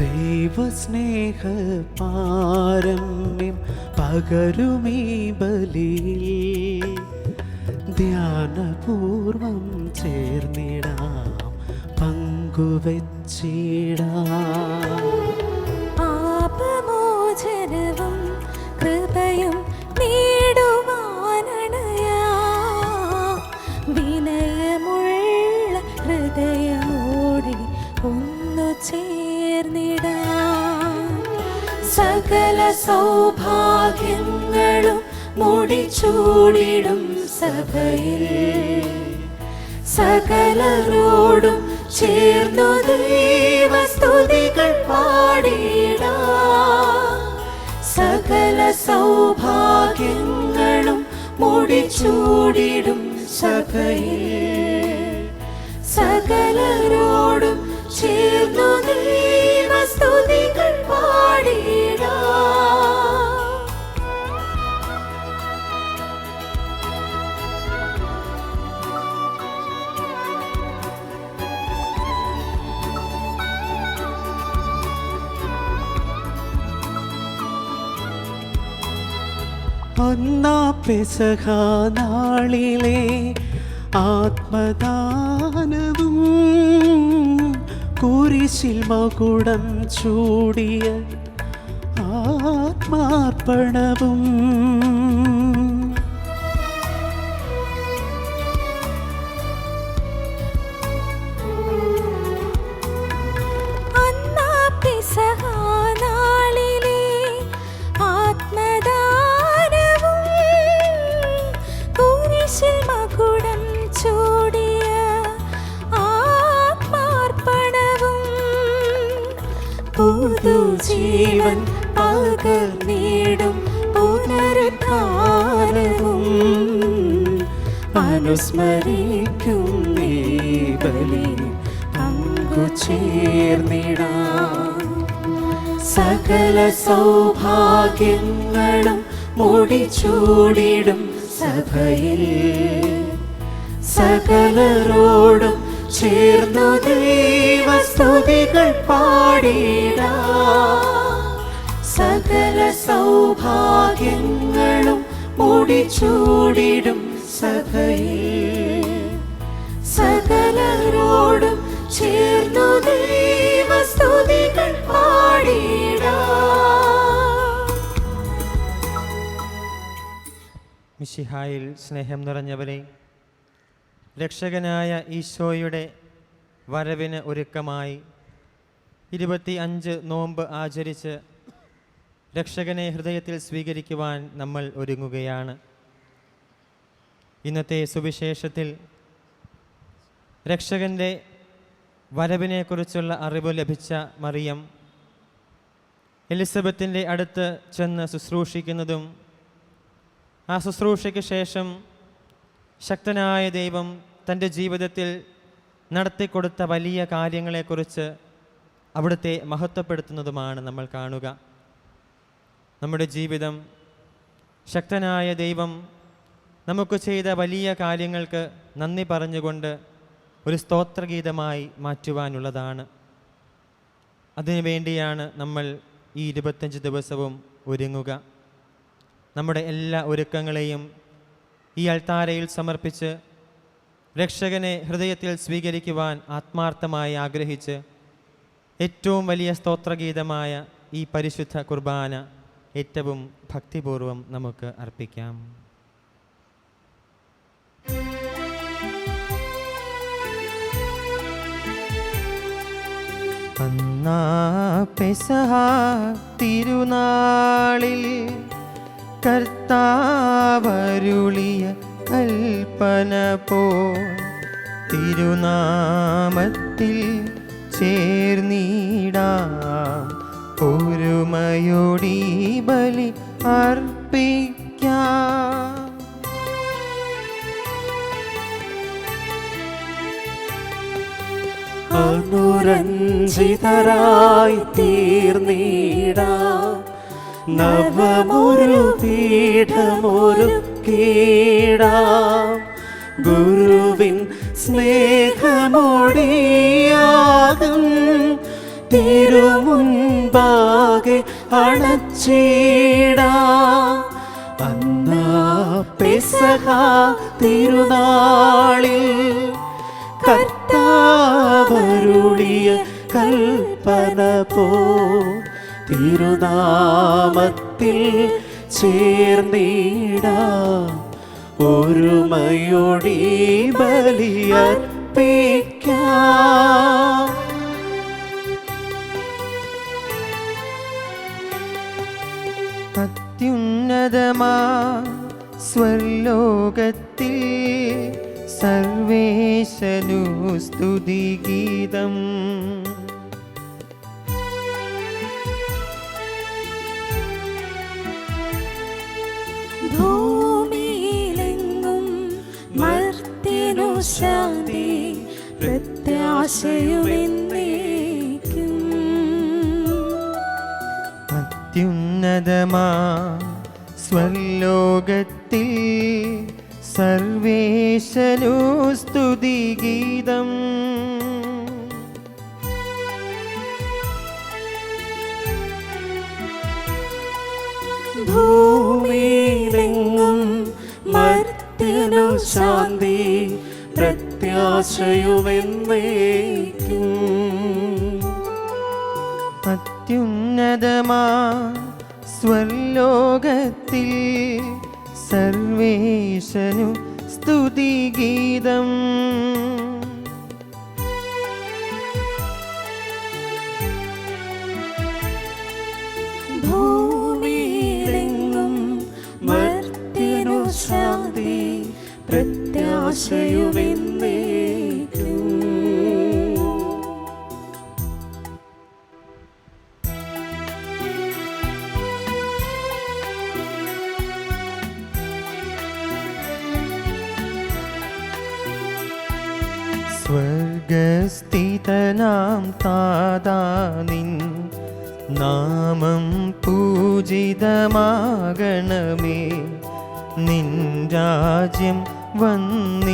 ദൈവസ്നേഹ പാരമ്യം പകരുമീ ബലിയിൽ ധ്യാനപൂർവം ചേർന്നിടാം, പങ്കുവച്ചിടാം. പാപമോചനവും കൃപയും നേടുവാനണയാ, വിനയമുള്ള ഹൃദയമോടെ ഒന്നു ചേർന്നിടാം. സകല സൗഭാഗ്യങ്ങളും മുടിച്ചൂടിടും സഭയിൽ, സകലരോടും ചേർന്നു ദൈവസ്തുതികൾ പാടിടാം. സകല സൗഭാഗ്യങ്ങളും മുടിച്ചൂടിടും സഭയിൽ, സകലരോടും ചേർന്നു ദൈവസ്തുതികൾ പാടിടാം. ഒന്നാം പെസഹ നാളിലെ ആത്മദാനവും കുരിശിൽ മകുടം ചൂടിയ ആത്മാർപ്പണവും പുതുജീവൻ പകർന്നിടും പുനരുദ്ധാനവും അനുസ്മരിക്കും ഈ ബലി പങ്കുചേർന്നിടാം. സകല സൗഭാഗ്യങ്ങളും മുടിച്ചൂടിടും സഭയിൽ, സകലരോടും ചേർന്നു ദൈവസ്തുതികൾ പാടിടാം. സകല സൗഭാഗ്യങ്ങളും മുടിച്ചൂടിടും സഭയിൽ, സകലരോടും ചേർന്നു ദൈവസ്തുതികൾ പാടിടാം. മിശിഹായിൽ സ്നേഹം നിറഞ്ഞവരെ, രക്ഷകനായ ഈശോയുടെ വരവിന് ഒരുക്കമായി 25 നോമ്പ് ആചരിച്ച് രക്ഷകനെ ഹൃദയത്തിൽ സ്വീകരിക്കുവാൻ നമ്മൾ ഒരുങ്ങുകയാണ്. ഇന്നത്തെ സുവിശേഷത്തിൽ രക്ഷകൻ്റെ വരവിനെക്കുറിച്ചുള്ള അറിവ് ലഭിച്ച മറിയം എലിസബത്തിൻ്റെ അടുത്ത് ചെന്ന് ശുശ്രൂഷിക്കുന്നതും ആ ശുശ്രൂഷയ്ക്ക് ശേഷം ശക്തനായ ദൈവം തൻ്റെ ജീവിതത്തിൽ നടത്തിക്കൊടുത്ത വലിയ കാര്യങ്ങളെക്കുറിച്ച് അവിടുത്തെ മഹത്വപ്പെടുത്തുന്നതുമാണ് നമ്മൾ കാണുക. നമ്മുടെ ജീവിതം ശക്തനായ ദൈവം നമുക്ക് ചെയ്ത വലിയ കാര്യങ്ങൾക്ക് നന്ദി പറഞ്ഞുകൊണ്ട് ഒരു സ്തോത്രഗീതമായി മാറ്റുവാനുള്ളതാണ്. അതിനുവേണ്ടിയാണ് നമ്മൾ ഈ 25 ദിവസവും ഒരുങ്ങുക. നമ്മുടെ എല്ലാ ഒരുക്കങ്ങളെയും ഈ അൾത്താരയിൽ സമർപ്പിച്ച് രക്ഷകനെ ഹൃദയത്തിൽ സ്വീകരിക്കുവാൻ ആത്മാർത്ഥമായി ആഗ്രഹിച്ച് ഏറ്റവും വലിയ സ്തോത്രഗീതമായ ഈ പരിശുദ്ധ കുർബാന ഏറ്റവും ഭക്തിപൂർവം നമുക്ക് അർപ്പിക്കാം. പെസഹ തിരുനാളിൽ കർത്താവരുളിയ കൽപ്പന പോൽ തിരുനാമത്തിൽ ചേർന്നിടാം, ഒരുമയോടി ബലി അർപ്പിക്കാം. അനുരഞ്ജിതരായി തീർന്നിടാം, നവമൊരു പീഠമൊരുക്കിടാം. ഗുരുവിൻ സ്നേഹമൊടിയാകും തിരുമുൻപാകെ അണച്ചിടാ. അന്നാ പെസഹ തിരുനാളിൽ കർത്താവരുളിയ കൽപ്പന പോ തിരുനാമത്തിൽ ചേർന്നിടാ. ഒരുമയോടി ബലിയർപ്പിക്കാം. അത്യുന്നതമാ സ്വർലോകത്തിൽ സർവേശനു സ്തുതിഗീതം. ഭൂമിയിലെങ്ങും മർത്യനു ശാന്തി പ്രത്യാശയുമെന്നേക്കും. അത്യുന്നതമാ സ്വർലോകത്തിൽ സർവേശനു സ്തുതിഗീതം. ഭൂമിയിലെങ്ങും മർത്യനു ശാന്തി പ്രത്യാശയുമെന്നേക്കും. അത്യുന്നതമാ സ്വർലോകത്തിൽ സർവേശനു സ്തുതിഗീതം. ഭൂമിയിലെങ്ങും മർത്യനു ശാന്തി പ്രത്യാശയുമെന്നേക്കും. സ്വർഗസ്ഥിതനാം താതാ നിൻ നാമം പൂജിതമാകണമേ. നിൻ രാജ്യം വന്നിടണമേ.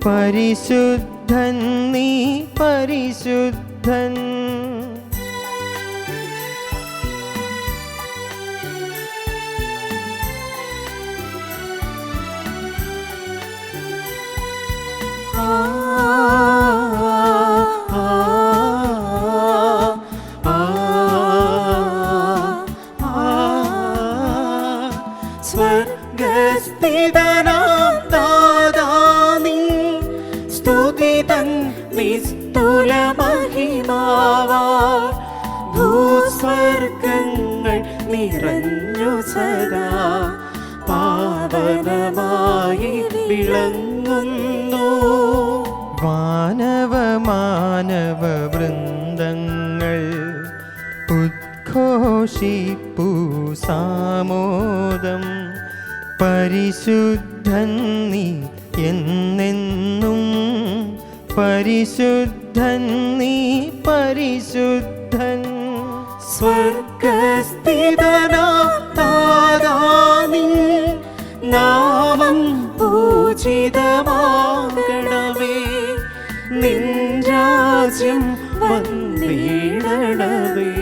പരിശുദ്ധൻ നീ പരിശുദ്ധൻ. സ്വർഗസ്ഥിതനാം താതാ നീ സ്തുതിതൻ നിസ്തുല മഹിമാവാ. ഭൂസ്വർഗങ്ങൾ നിറഞ്ഞു സദാ പാവനമായി വിളങ്ങുന്നു. മാനവ വൃന്ദങ്ങൾ ഉദ്ഘോഷിപ്പു സാമോദം. പരിശുദ്ധൻ നീ എന്നെന്നും പരിശുദ്ധൻ നീ പരിശുദ്ധൻ. സ്വർഗസ്ഥിതനാം താതാ നിൻ നാമം പൂജിതമാകണമേ. നിൻ രാജ്യം വന്നിടണമേ.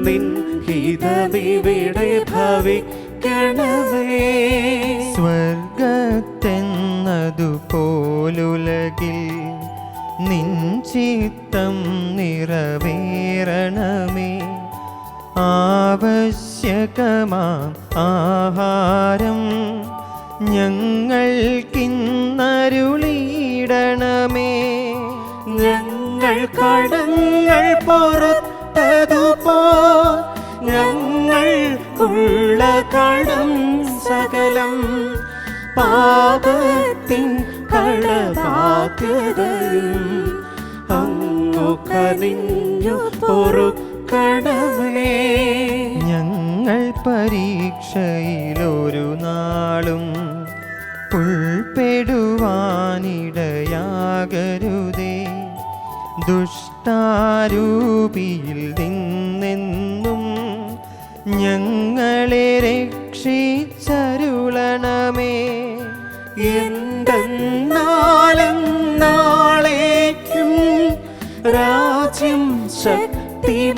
നിൻ ഹിതമിവിടെ ഭവിക്കണമേ. സ്വർഗത്തെന്നതുപോലുലകിൽ നിൻ ചിത്തം നിറവേറണമേ. ആവശ്യകമാം ആഹാരം ഞങ്ങൾക്കിന്നരുളിയിടണമേ. ഞങ്ങൾ കടങ്ങൾ പൊറുത്തതുപോ ഞങ്ങൾക്കുള്ള കടം സകലം. പാപത്തിൻ കടബാധ്യതയും അങ്ങു കനിഞ്ഞു പൊറുക്കണമേ. ഞങ്ങൾ പരീക്ഷയിലൊരു നാളും ഉൾപ്പെടുവാനിടയാകരുതേ. ദുഷ്ടാരൂപിയിൽ നിന്നെന്നും ഞങ്ങളെ രക്ഷിച്ചരുളണമേ. എന്തെന്നാലും നാളേക്കും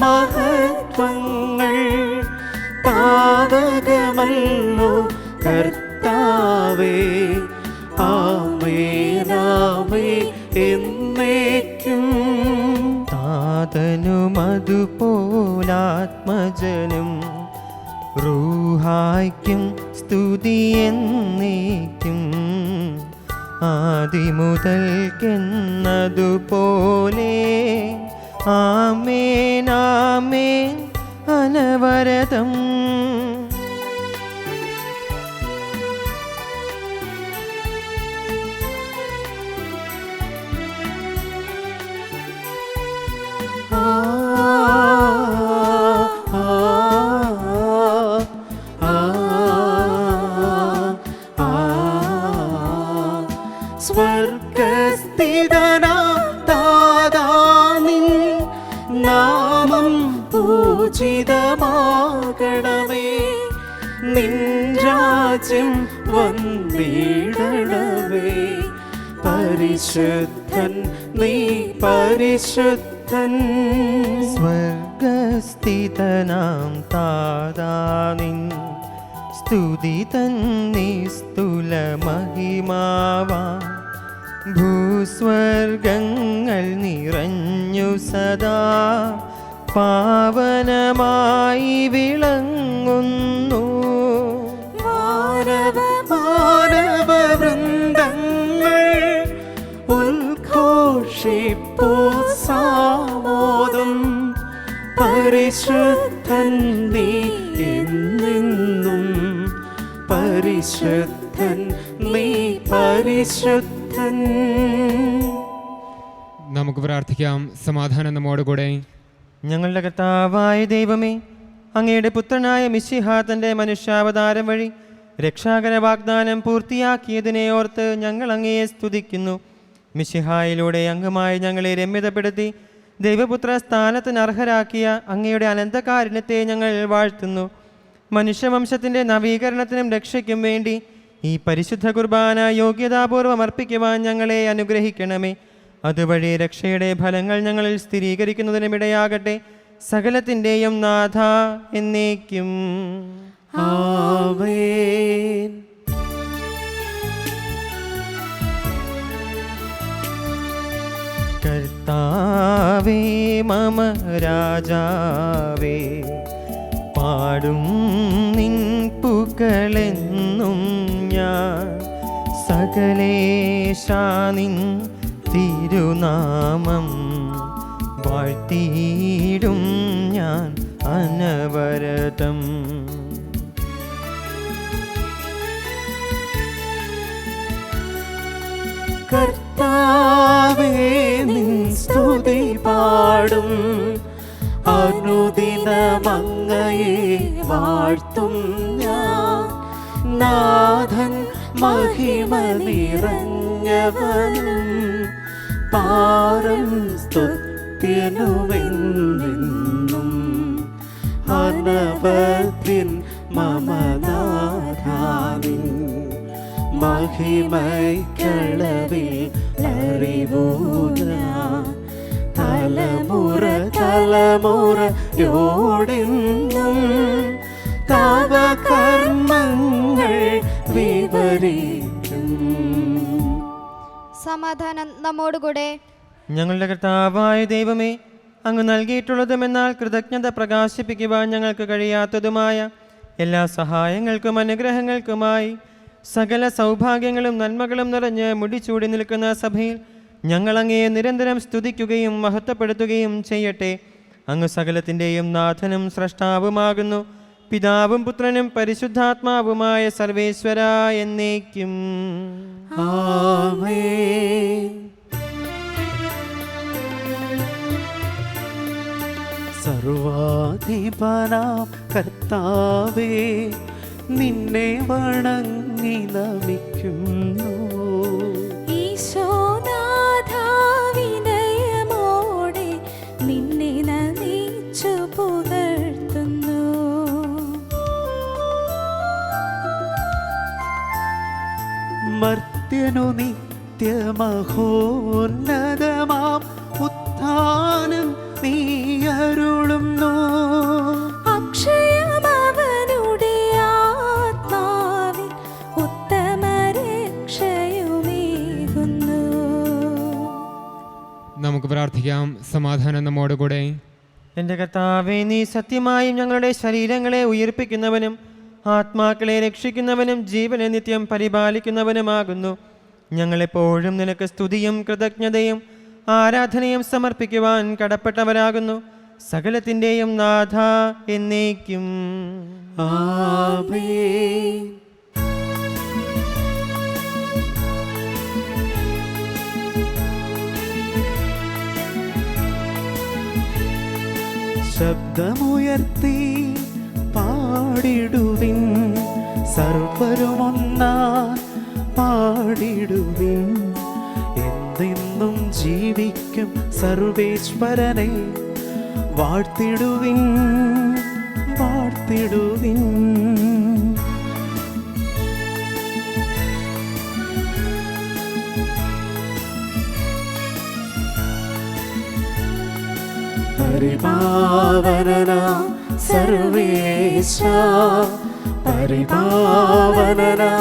മഹത്വങ്ങൾ പാവകമല്ലോ കർത്താവേ. ആമേനാമേൻ എന്നേക്കും. താതനും അതുപോലാത്മജനും റൂഹായ്ക്കും സ്തുതി എന്നേക്കും. ആദിമുതൽക്കെന്നതുപോലെ ആമേൻ ആമേൻ അനവരതം. സ്വർഗസ്ഥിതനാം താതാ നിൻ നാമം പൂജിതമാകണമേ. നിൻ രാജ്യം വന്നിടണമേ. പരിശുദ്ധൻ നീ പരിശുദ്ധൻ. സ്വർഗസ്ഥിതനാം താതാ നിൻ സ്തുതി തന്നി സ്തുല മഹിമാവാ. ഭൂസ്വർഗങ്ങൾ നിറഞ്ഞു സദാ പാവനമായി വിളങ്ങുന്നു. മാനവവൃന്ദങ്ങൾ ഉദ്ഘോഷിപ്പൂ സാമോദം. പരിശുദ്ധൻ നീ എന്നെന്നും പരിശുദ്ധൻ നീ പരിശുദ്ധൻ. നമുക്ക് പ്രാർത്ഥിക്കാം. സമാധാനം നമ്മോടുകൂടെ. ഞങ്ങളുടെ കർത്താവായ ദൈവമേ, അങ്ങയുടെ പുത്രനായ മിശിഹാ തൻ്റെ മനുഷ്യാവതാരം വഴി രക്ഷാകര വാഗ്ദാനം പൂർത്തിയാക്കിയതിനെ ഓർത്ത് ഞങ്ങൾ അങ്ങയെ സ്തുതിക്കുന്നു. മിശിഹായിലൂടെ അംഗമായി ഞങ്ങളെ രമ്യതപ്പെടുത്തി ദൈവപുത്ര സ്ഥാനത്തിന് അർഹരാക്കിയ അങ്ങയുടെ അനന്തകാരുണ്യത്തെ ഞങ്ങൾ വാഴ്ത്തുന്നു. മനുഷ്യവംശത്തിൻ്റെ നവീകരണത്തിനും രക്ഷയ്ക്കും വേണ്ടി ഈ പരിശുദ്ധ കുർബാന യോഗ്യതാപൂർവം അർപ്പിക്കുവാൻ ഞങ്ങളെ അനുഗ്രഹിക്കണമേ. അതുവഴി രക്ഷയുടെ ഫലങ്ങൾ ഞങ്ങളിൽ സ്ഥിരീകരിക്കുന്നതിനുമിടയാകട്ടെ. സകലത്തിൻ്റെയും നാഥ എന്നേക്കും ആമേൻ. കർത്താവേ മമ രാജാവേ, പാടും നിൻ പുകളെന്നും ഞാൻ. സകലേശാ നിൻ തിരുനാമം വാഴ്ത്തിയിടും ഞാൻ അനവരതം. കർത്താവേ നിൻ സ്തുതി പാടും. അനുദിനമങ്ങയെ വാഴ്ത്തും ഞാൻ. നാഥൻ മഹിമ നിറഞ്ഞവനും പാരം സ്തുത്യനുമെന്നും. അനവധിൻ മമനാഥാനിൻ മഹിമൈക്കളവിൽ അറിവൂന. തലമുറ തലമുറയോടെന്നും തവ കർമ്മങ്ങൾ വിവരിക്കും. സമാധാനം നമ്മോടുകൂടെ. ഞങ്ങളുടെ കർത്താവായ ദൈവമേ, അങ്ങ് നൽകിയിട്ടുള്ളതുമെന്നാൽ കൃതജ്ഞത പ്രകാശിപ്പിക്കുവാൻ ഞങ്ങൾക്ക് കഴിയാത്തതുമായ എല്ലാ സഹായങ്ങൾക്കും അനുഗ്രഹങ്ങൾക്കുമായി സകല സൗഭാഗ്യങ്ങളും നന്മകളും നിറഞ്ഞ് മുടിച്ചൂടി നിൽക്കുന്ന സഭയിൽ ഞങ്ങൾ അങ്ങയെ നിരന്തരം സ്തുതിക്കുകയും മഹത്വപ്പെടുത്തുകയും ചെയ്യട്ടെ. അങ്ങ് സകലത്തിൻ്റെയും നാഥനും സ്രഷ്ടാവുമാകുന്നു. പിതാവും പുത്രനും പരിശുദ്ധാത്മാവുമായ സർവേശ്വര എന്നേക്കും ആമേൻ. സർവാധിപനാം കർത്താവേ, നിന്നെ വണങ്ങി നമിക്കുന്നു. ഈശോനാഥാവിനയമോടെ നിന്നെ നമിച്ചു പുകഴ്ത്തുന്നു. മർത്യനു നിത്യമഹോന്നതമാം ഉത്ഥാനം നീ അരുളും പ്രാർത്ഥിക്കാം. സമാധാനം നമ്മോടുകൂടെ. എൻ്റെ കർത്താവേ, നീ സത്യമായും ഞങ്ങളുടെ ശരീരങ്ങളെ ഉയിർപ്പിക്കുന്നവനും ആത്മാക്കളെ രക്ഷിക്കുന്നവനും ജീവനെ നിത്യം പരിപാലിക്കുന്നവനുമാകുന്നു. ഞങ്ങളെപ്പോഴും നിനക്ക് സ്തുതിയും കൃതജ്ഞതയും ആരാധനയും സമർപ്പിക്കുവാൻ കടപ്പെട്ടവരാകുന്നു. സകലത്തിൻ്റെയും നാഥ എന്നേക്കും. ആമേൻ. ശബ്ദമുയർത്തി പാടിടുവിൻ, സർവരുമൊന്നാ പാടിടുവിൻ. എന്തെന്നും ജീവിക്കും സർവേശ്വരനെ വാഴ്ത്തിടുവിൻ, വാഴ്ത്തിടുവിൻ. പരിപാവനനാ സർവേശ, പരിപാവനനാ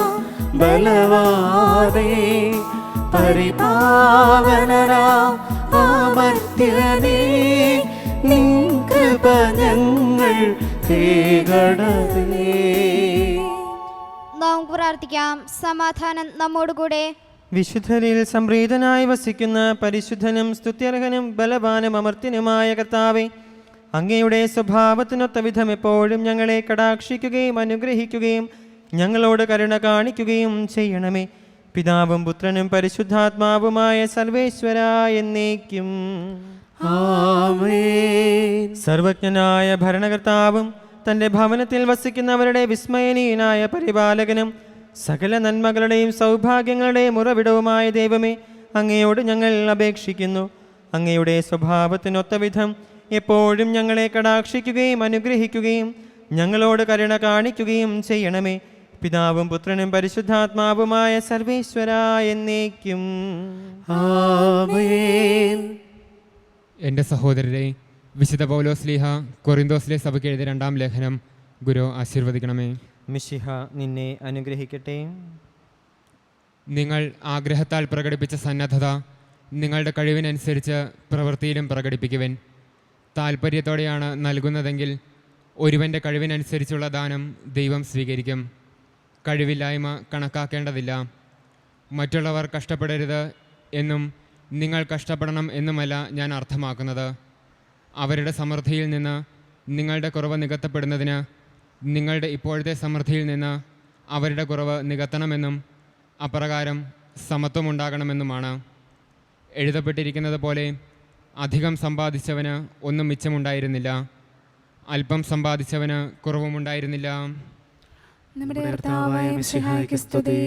ബലവാനേ, പരിപാവനനാ അമർത്യനേ, നിൻ കൃപ ഞങ്ങൾ കേൾക്കണമേ. നമുക്ക് പ്രാർത്ഥിക്കാം. സമാധാനം നമ്മോടുകൂടെ. വിശുദ്ധരിൽ സംപ്രീതനായി വസിക്കുന്ന പരിശുദ്ധനും സ്തുത്യർഹനും ബലവാനും അമർത്യനുമായ കർത്താവേ, അങ്ങയുടെ സ്വഭാവത്തിനൊത്ത വിധം എപ്പോഴും ഞങ്ങളെ കടാക്ഷിക്കുകയും അനുഗ്രഹിക്കുകയും ഞങ്ങളോട് കരുണ കാണിക്കുകയും ചെയ്യണമേ. പിതാവും പുത്രനും പരിശുദ്ധാത്മാവുമായ സർവേശ്വര എന്നേക്കും. ആമേൻ. സർവജ്ഞനായ ഭരണകർത്താവും തൻ്റെ ഭവനത്തിൽ വസിക്കുന്നവരുടെ വിസ്മയനീയനായ പരിപാലകനും സകല നന്മകളുടെയും സൗഭാഗ്യങ്ങളുടെയും ഉറവിടവുമായ ദൈവമേ, അങ്ങയോട് ഞങ്ങൾ അപേക്ഷിക്കുന്നു. അങ്ങയുടെ സ്വഭാവത്തിനൊത്ത വിധം എപ്പോഴും ഞങ്ങളെ കടാക്ഷിക്കുകയും അനുഗ്രഹിക്കുകയും ഞങ്ങളോട് കരുണ കാണിക്കുകയും ചെയ്യണമേ. പിതാവും പുത്രനും പരിശുദ്ധാത്മാവുമായ സർവേശ്വര എന്നേക്കും. ആമേൻ. എൻ്റെ സഹോദരരെ, വിശുദ്ധ പൗലോസ്ലീഹ കൊറിന്തോസിലെ സഭയ്ക്ക് എഴുതിയ 2-ാം ലേഖനം ഗുരു ആശീർവദിക്കണമേ. മിശിഹ നിന്നെ അനുഗ്രഹിക്കട്ടെ. നിങ്ങൾ ആഗ്രഹത്താൽ പ്രകടിപ്പിച്ച സന്നദ്ധത നിങ്ങളുടെ കഴിവിനനുസരിച്ച് പ്രവൃത്തിയിലും പ്രകടിപ്പിക്കുവിൻ. താൽപ്പര്യത്തോടെയാണ് നൽകുന്നതെങ്കിൽ ഒരുവൻ്റെ കഴിവിനനുസരിച്ചുള്ള ദാനം ദൈവം സ്വീകരിക്കും. കഴിവില്ലായ്മ കണക്കാക്കേണ്ടതില്ല. മറ്റുള്ളവർ കഷ്ടപ്പെടരുത് എന്നും നിങ്ങൾ കഷ്ടപ്പെടണം എന്നുമല്ല ഞാൻ അർത്ഥമാക്കുന്നത്. അവരുടെ സമൃദ്ധിയിൽ നിന്ന് നിങ്ങളുടെ കുറവ് നികത്തപ്പെടുന്നതിന് നിങ്ങളുടെ ഇപ്പോഴത്തെ സമൃദ്ധിയിൽ നിന്ന് അവരുടെ കുറവ് നികത്തണമെന്നും അപ്രകാരം സമത്വമുണ്ടാകണമെന്നുമാണ്. എഴുതപ്പെട്ടിരിക്കുന്നത് പോലെ അധികം സമ്പാദിച്ചവന് ഒന്നും മിച്ചമുണ്ടായിരുന്നില്ല, അല്പം സമ്പാദിച്ചവന് കുറവുമുണ്ടായിരുന്നില്ല. നമ്മുടെ കർത്താവായ മിശിഹായ്ക്ക് സ്തുതി.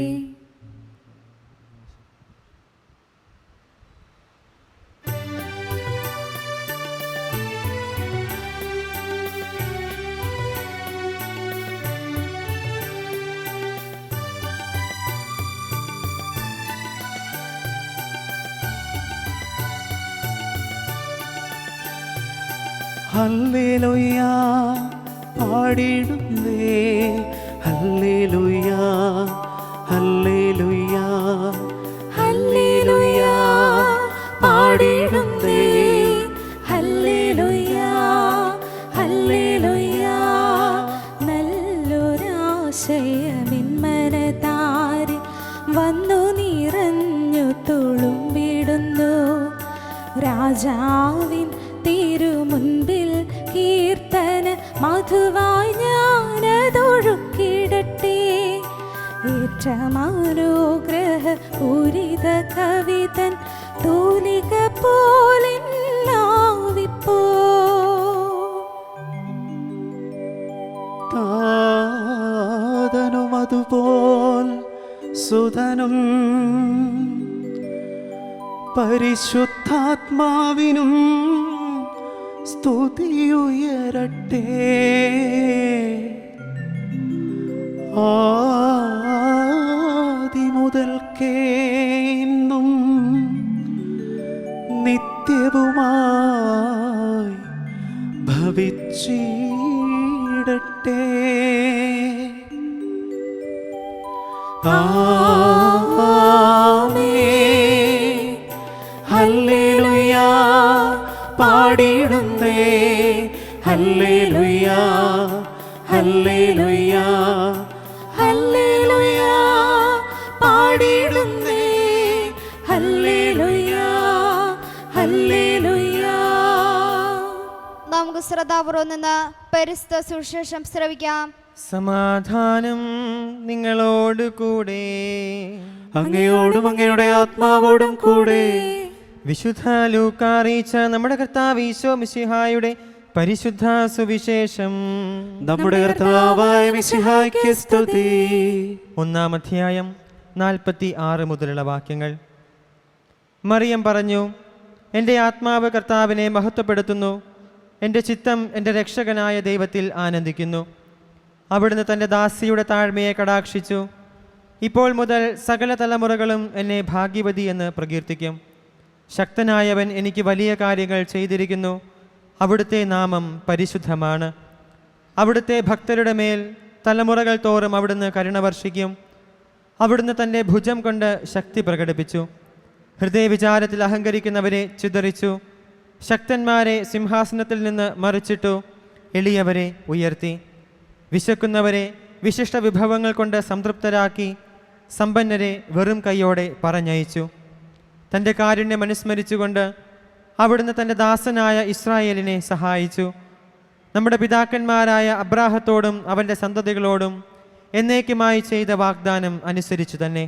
ഹല്ലേലൂയ പാടിടുന്നേ, ഹല്ലേലൂയ ഹല്ലേലൂയ ഹല്ലേലൂയ പാടിടുന്നേ, ഹല്ലേലൂയ ഹല്ലേലൂയ. നല്ലൊരാശയമിന്മനതാരിൽ വന്നു നിറഞ്ഞു തുളുമ്പിടുന്നു. രാജാവിൻ തിരുമുൻപിൽ കീർത്തന മധുവായി ഞാനതൊഴുക്കിടട്ടെ. ഏറ്റമനുഗ്രഹ പൂരിത കവിതൻ തൂലിക പോലെന്നാവിപ്പോ. താതനും അതുപോൽ സുതനും പരിശുദ്ധാത്മാവിനും സ്തുതിയുയരട്ടെ. ആദിമുതൽക്കേ ഇന്നും നിത്യവുമായി ഭവിച്ചിടട്ടെ. ആമേൻ. ഹല്ലേലൂയ പാടിയിടുന്നേ ഹല്ലേലൂയ ഹല്ലേലൂയ ഹല്ലേലൂയ പാടിയിടുന്നേ ഹല്ലേലൂയ ഹല്ലേലൂയ. നമുക്ക് ശ്രദ്ധാപൂർവം നിന്ന് പരിശുദ്ധ സുവിശേഷം ശ്രവിക്കാം. സമാധാനം നിങ്ങളോട് കൂടെ. അങ്ങയോടും അങ്ങയുടെ ആത്മാവോടും കൂടെ. വിശുദ്ധ ലൂക്കാ അറിയിച്ച നമ്മുടെ കർത്താവ് ഈശോ മിശിഹായുടെ പരിശുദ്ധ സുവിശേഷം. നമ്മുടെ കർത്താവായ മിശിഹായ്ക്ക് സ്തുതി. 1-ാം അധ്യായം 46 മുതലുള്ള വാക്യങ്ങൾ. മറിയം പറഞ്ഞു, എൻ്റെ ആത്മാവ് കർത്താവിനെ മഹത്വപ്പെടുത്തുന്നു, എൻ്റെ ചിത്തം എൻ്റെ രക്ഷകനായ ദൈവത്തിൽ ആനന്ദിക്കുന്നു. അവിടുന്ന് തൻ്റെ ദാസിയുടെ താഴ്മയെ കടാക്ഷിച്ചു. ഇപ്പോൾ മുതൽ സകല തലമുറകളും എന്നെ ഭാഗ്യവതി എന്ന് പ്രകീർത്തിക്കും. ശക്തനായവൻ എനിക്ക് വലിയ കാര്യങ്ങൾ ചെയ്തിരിക്കുന്നു. അവിടുത്തെ നാമം പരിശുദ്ധമാണ്. അവിടുത്തെ ഭക്തരുടെ മേൽ തലമുറകൾ തോറും അവിടുന്ന് കരുണ വർഷിക്കും. അവിടുന്ന് തൻ്റെ ഭുജം കൊണ്ട് ശക്തി പ്രകടിപ്പിച്ചു. ഹൃദയവിചാരത്തിൽ അഹങ്കരിക്കുന്നവരെ ചിതറിച്ചു. ശക്തന്മാരെ സിംഹാസനത്തിൽ നിന്ന് മറിച്ചിട്ടു. എളിയവരെ ഉയർത്തി. വിശക്കുന്നവരെ വിശിഷ്ട വിഭവങ്ങൾ കൊണ്ട് സംതൃപ്തരാക്കി. സമ്പന്നരെ വെറും കൈയോടെ പറഞ്ഞയച്ചു. തൻ്റെ കാരുണ്യം അനുസ്മരിച്ചുകൊണ്ട് അവിടുന്ന് തൻ്റെ ദാസനായ ഇസ്രായേലിനെ സഹായിച്ചു. നമ്മുടെ പിതാക്കന്മാരായ അബ്രാഹത്തോടും അവൻ്റെ സന്തതികളോടും എന്നേക്കുമായി ചെയ്ത വാഗ്ദാനം അനുസരിച്ചു തന്നെ.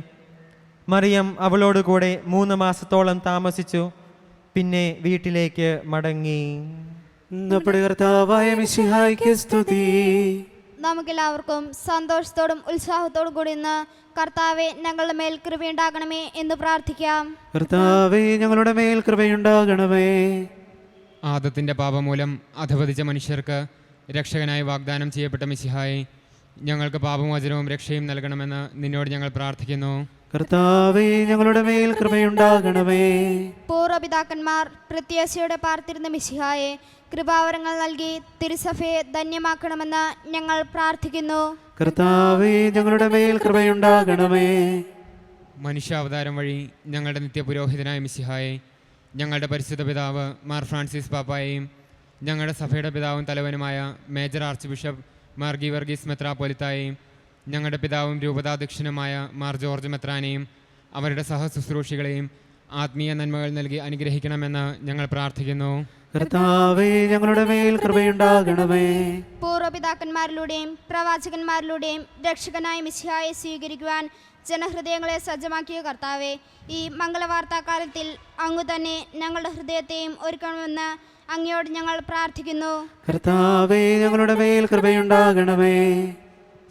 മറിയം അവളോടുകൂടെ 3 മാസത്തോളം താമസിച്ചു. പിന്നെ വീട്ടിലേക്ക് മടങ്ങി. നമ്മുടെ കർത്താവായ മിശിഹായ്ക്ക് സ്തുതി. നമുക്കെല്ലാവർക്കും സന്തോഷത്തോടും ഉത്സാഹത്തോടും കൂടി ഇന്ന് കർത്താവെ ഞങ്ങളുടെ മേൽ കൃപയുണ്ടാകണമേ എന്ന് പ്രാർത്ഥിക്കാം. കർത്താവേ ഞങ്ങളുടെ മേൽ കൃപയുണ്ടാകണമേ. ആദത്തിൻ്റെ പാപമൂലം അധപതിച്ച മനുഷ്യർക്ക് രക്ഷകനായി വാഗ്ദാനം ചെയ്യപ്പെട്ട മിശിഹായെ, ഞങ്ങൾക്ക് പാപമോചനവും രക്ഷയും നൽകണമെന്ന് നിന്നോട് ഞങ്ങൾ പ്രാർത്ഥിക്കുന്നു. കർത്താവേ ഞങ്ങളുടെ മേൽ കൃപയുണ്ടാകണമേ. പൂർവ്വപിതാക്കന്മാർ പ്രത്യാശയോടെ പാർത്തിരുന്ന മിശിഹായെ കൃപാവരങ്ങൾ നൽകി തിരുസഭയെ ധന്യമാക്കണമെന്ന് ഞങ്ങൾ പ്രാർത്ഥിക്കുന്നു. കർത്താവേ ഞങ്ങളുടെ മേൽ കൃപയുണ്ടാകണമേ. മനുഷ്യാവതാരം വഴി ഞങ്ങളുടെ നിത്യപുരോഹിതനായ മിശിഹായെ, ഞങ്ങളുടെ പരിശുദ്ധ പിതാവ് മാർ ഫ്രാൻസിസ് പാപ്പായെയും ഞങ്ങളുടെ സഭയുടെ പിതാവും തലവനുമായ മേജർ ആർച്ച് ബിഷപ്പ് മാർ ഗീവർഗീസ് മെത്രാപ്പൊലിത്തായെയും ഞങ്ങളുടെ പിതാവും രൂപതാധ്യക്ഷനുമായ മാർ ജോർജ് മെത്രാനെയും അവരുടെ സഹശുശ്രൂഷികളെയും ആത്മീയ നന്മകൾ നൽകി അനുഗ്രഹിക്കണമെന്ന് ഞങ്ങൾ പ്രാർത്ഥിക്കുന്നു. കർത്താവേ ഞങ്ങളുടെ മേൽ കൃപയുണ്ടാകണമേ. പൂർവ്വപിതാക്കന്മാരിലൂടെയും പ്രവാചകന്മാരിലൂടെയും രക്ഷകനായ മിശിഹായെ സ്വീകരിക്കുവാൻ ജനഹൃദയങ്ങളെ സജ്ജമാക്കിയ കർത്താവെ, ഈ മംഗളവാർത്താകാലത്തിൽ അങ്ങ് തന്നെ ഞങ്ങളുടെ ഹൃദയത്തെയും ഒരുക്കണമെന്ന് അങ്ങയോട് ഞങ്ങൾ പ്രാർത്ഥിക്കുന്നു. കർത്താവേ ഞങ്ങളുടെ മേൽ കൃപയുണ്ടാകണമേ.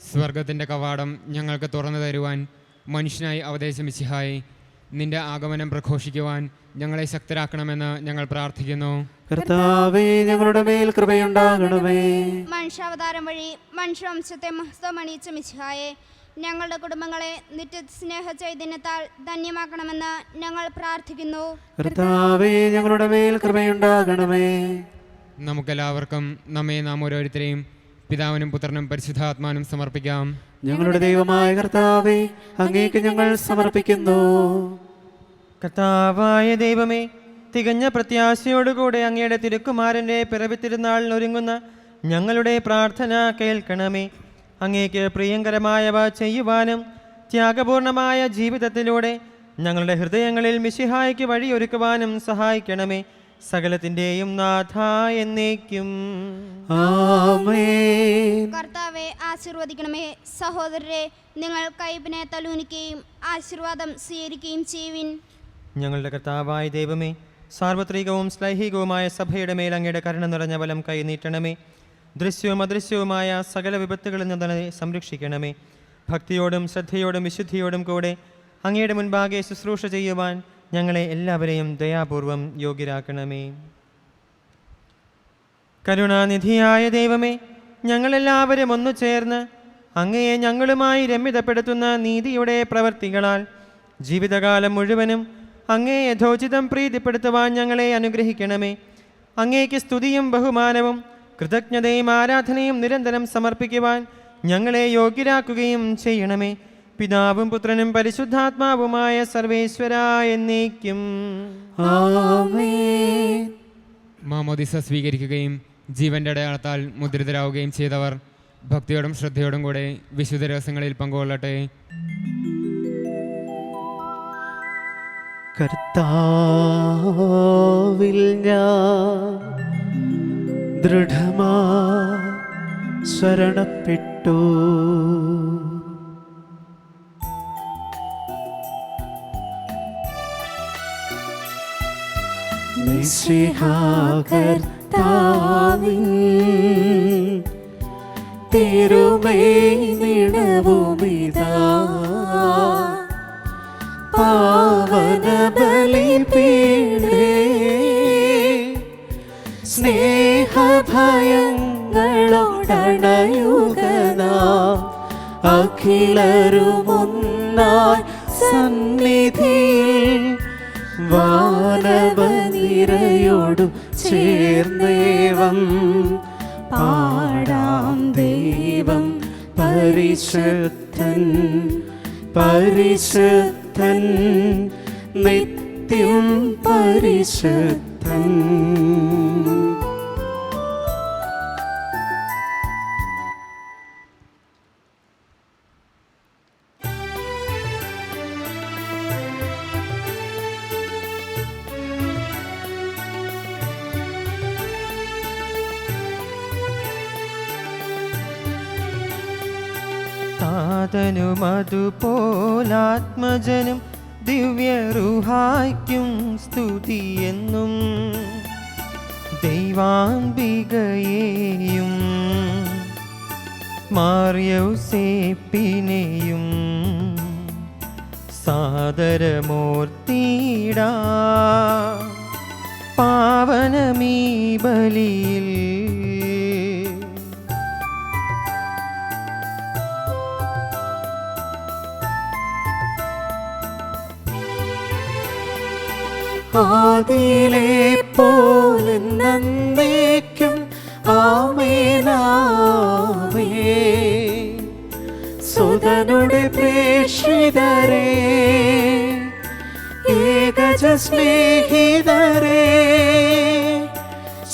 സ്വർഗത്തിൻ്റെ കവാടം ഞങ്ങൾക്ക് തുറന്നു തരുവാൻ മനുഷ്യനായി അവതരിച്ച മിശിഹായെ, നിന്റെ ആഗമനം പ്രഘോഷിക്കുവാൻ ഞങ്ങളെ ശക്തരാക്കണമെന്ന് ഞങ്ങൾ പ്രാർത്ഥിക്കുന്നു. കർത്താവേ ഞങ്ങളുടെ മേൽ കൃപയുണ്ടാകണമേ. മനുഷ്യാവതാരം വഴി മനുഷ്യവംശത്തെ മഹത്വമണിയിച്ച മിശിഹായെ, ഞങ്ങളുടെ കുടുംബങ്ങളെ നിത്യ സ്നേഹ ചൈതന്യത്താൽ ധന്യമാക്കണമെന്ന് ഞങ്ങൾ പ്രാർത്ഥിക്കുന്നു. കർത്താവേ ഞങ്ങളുടെ മേൽ കൃപയുണ്ടാകണമേ. നമുക്കെല്ലാവർക്കും നമ്മെ നാം ഓരോരുത്തരെയും പിതാവിനും പുത്രനും പരിശുദ്ധാത്മാനും സമർപ്പിക്കാം. ഞങ്ങളുടെ ദൈവമായ കർത്താവേ, അങ്ങേക്ക് ഞങ്ങൾ സമർപ്പിക്കുന്നു. കർത്താവായ ദൈവമേ, തികഞ്ഞ പ്രത്യാശയോടുകൂടെ അങ്ങയുടെ തിരുക്കുമാരൻ്റെ പിറവിത്തിരുന്നാളിനൊരുങ്ങുന്ന ഞങ്ങളുടെ പ്രാർത്ഥന കേൾക്കണമേ. അങ്ങേക്ക് പ്രിയങ്കരമായവ ചെയ്യുവാനും ത്യാഗപൂർണമായ ജീവിതത്തിലൂടെ ഞങ്ങളുടെ ഹൃദയങ്ങളിൽ മിശിഹായ്ക്ക് വഴിയൊരുക്കുവാനും സഹായിക്കണമേ. സകലത്തിൻ്റെയും നാഥ എന്നേക്കും ആമേൻ. കർത്താവെ ആശീർവദിക്കണമേ. സഹോദരരെ, നിങ്ങൾ കൈപ്പിനെ തലൂനിക്കുകയും ആശീർവാദം സ്വീകരിക്കുകയും ചെയ്യുവിൻ. ഞങ്ങളുടെ കർത്താവായ ദൈവമേ, സാർവത്രികവും ശ്ലൈഹികവുമായ സഭയുടെ മേൽ അങ്ങയുടെ കരുണ നിറഞ്ഞ വലം കൈ നീട്ടണമേ. ദൃശ്യവും അദൃശ്യവുമായ സകല വിപത്തുകളിൽ നിന്ന് സംരക്ഷിക്കണമേ. ഭക്തിയോടും ശ്രദ്ധയോടും വിശുദ്ധിയോടും കൂടെ അങ്ങയുടെ മുൻപാകെ ശുശ്രൂഷ ചെയ്യുവാൻ ഞങ്ങളെ എല്ലാവരെയും ദയാപൂർവം യോഗ്യരാക്കണമേ. കരുണാനിധിയായ ദൈവമേ, ഞങ്ങളെല്ലാവരും ഒന്നു ചേർന്ന് അങ്ങയെ ഞങ്ങളുമായി രമ്യതപ്പെടുത്തുന്ന നീതിയുടെ പ്രവർത്തികളാൽ ജീവിതകാലം മുഴുവനും അങ്ങേ യഥോചിതം പ്രീതിപ്പെടുത്തുവാൻ ഞങ്ങളെ അനുഗ്രഹിക്കണമേ. അങ്ങേക്ക് സ്തുതിയും ബഹുമാനവും കൃതജ്ഞതയും ആരാധനയും നിരന്തരം സമർപ്പിക്കുവാൻ ഞങ്ങളെ യോഗ്യരാക്കുകയും ചെയ്യണമേ. പിതാവും പുത്രനും പരിശുദ്ധാത്മാവുമായ സർവേശ്വര എന്നേക്കും ആമേൻ. മാമോദിസ സ്വീകരിക്കുകയും ജീവന്റെ അടയാളത്താൽ മുദ്രിതരാവുകയും ചെയ്തവർ ഭക്തിയോടും ശ്രദ്ധയോടും കൂടെ വിശുദ്ധ രഹസ്യങ്ങളിൽ പങ്കുകൊള്ളട്ടെ. കർത്താവിൽ ഞാൻ ദൃഢമാ ശരണപ്പെട്ടു. മിശിഹാ കർത്താവിൻ തിരുമേനിടവുമിതാ പാവന ബലിപീഠേ സ്നേഹഭയങ്ങളോടണയുകനാം അഖിലരുമൊന്നായി സന്നിധിയിൽ വാനവനിരയോടു ചേർന്നേവം പാടാം ദൈവം പരിശുദ്ധൻ പരിശുദ്ധൻ നിത്യം പരിശുദ്ധൻ. താതനും അതുപോലാത്മജനും ദിവ്യറുഹായ്ക്കും സ്തുതിയെന്നും ദൈവാംബികയെയും മാർയൗസേപ്പിനെയും സാദരമൂർത്തിടാ പാവനമീ ബലിയിൽ. ആദിയിലെ പോലെ നന്ദിക്കും ആമേനാമേ. സുതനുടെ പ്രേക്ഷിതരേ ഏകജ സ്നേഹിതരേ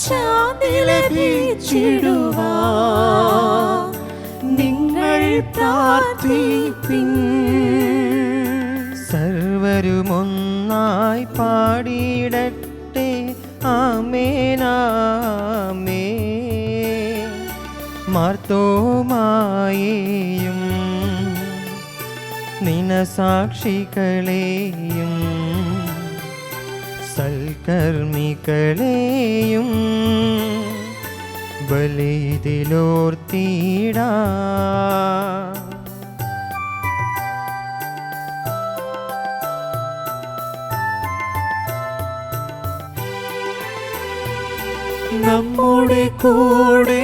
ശാന്തി ലഭിച്ചിടുവാ നിങ്ങൾ പ്രാർത്ഥിപ്പിൻ. സർവരുമൊന്നായി പാടിയിടട്ടെ ആമേനാമേ. മാർത്തോമായെയും നിനസാക്ഷികളെയും സൽക്കർമ്മികളെയും ബലിയിലോർത്തിടാ. നമ്മുടെ കൂടെ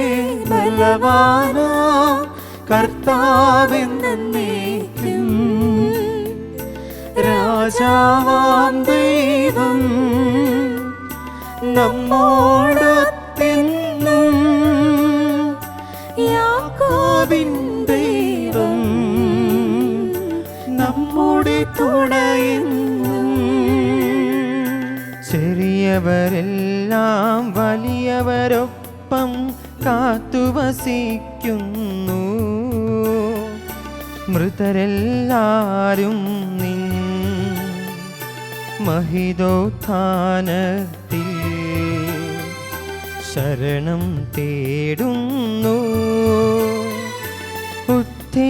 ബലവാനാം കർത്താവെന്നേക്കും രാജാവാം ദൈവം നമ്മോടൊത്തെന്നും. യാക്കോബിൻ ദൈവം നമ്മുടെ തുണയെന്നും. ചെറിയവരെല്ലാം വലിയവരൊപ്പം കാത്തുവസിക്കുന്നു. മൃതരെല്ലാരും നിൻ മഹിതോത്ഥാനത്തിൽ ശരണം തേടുന്നു. ഉത്ഥിതരായിടുവാ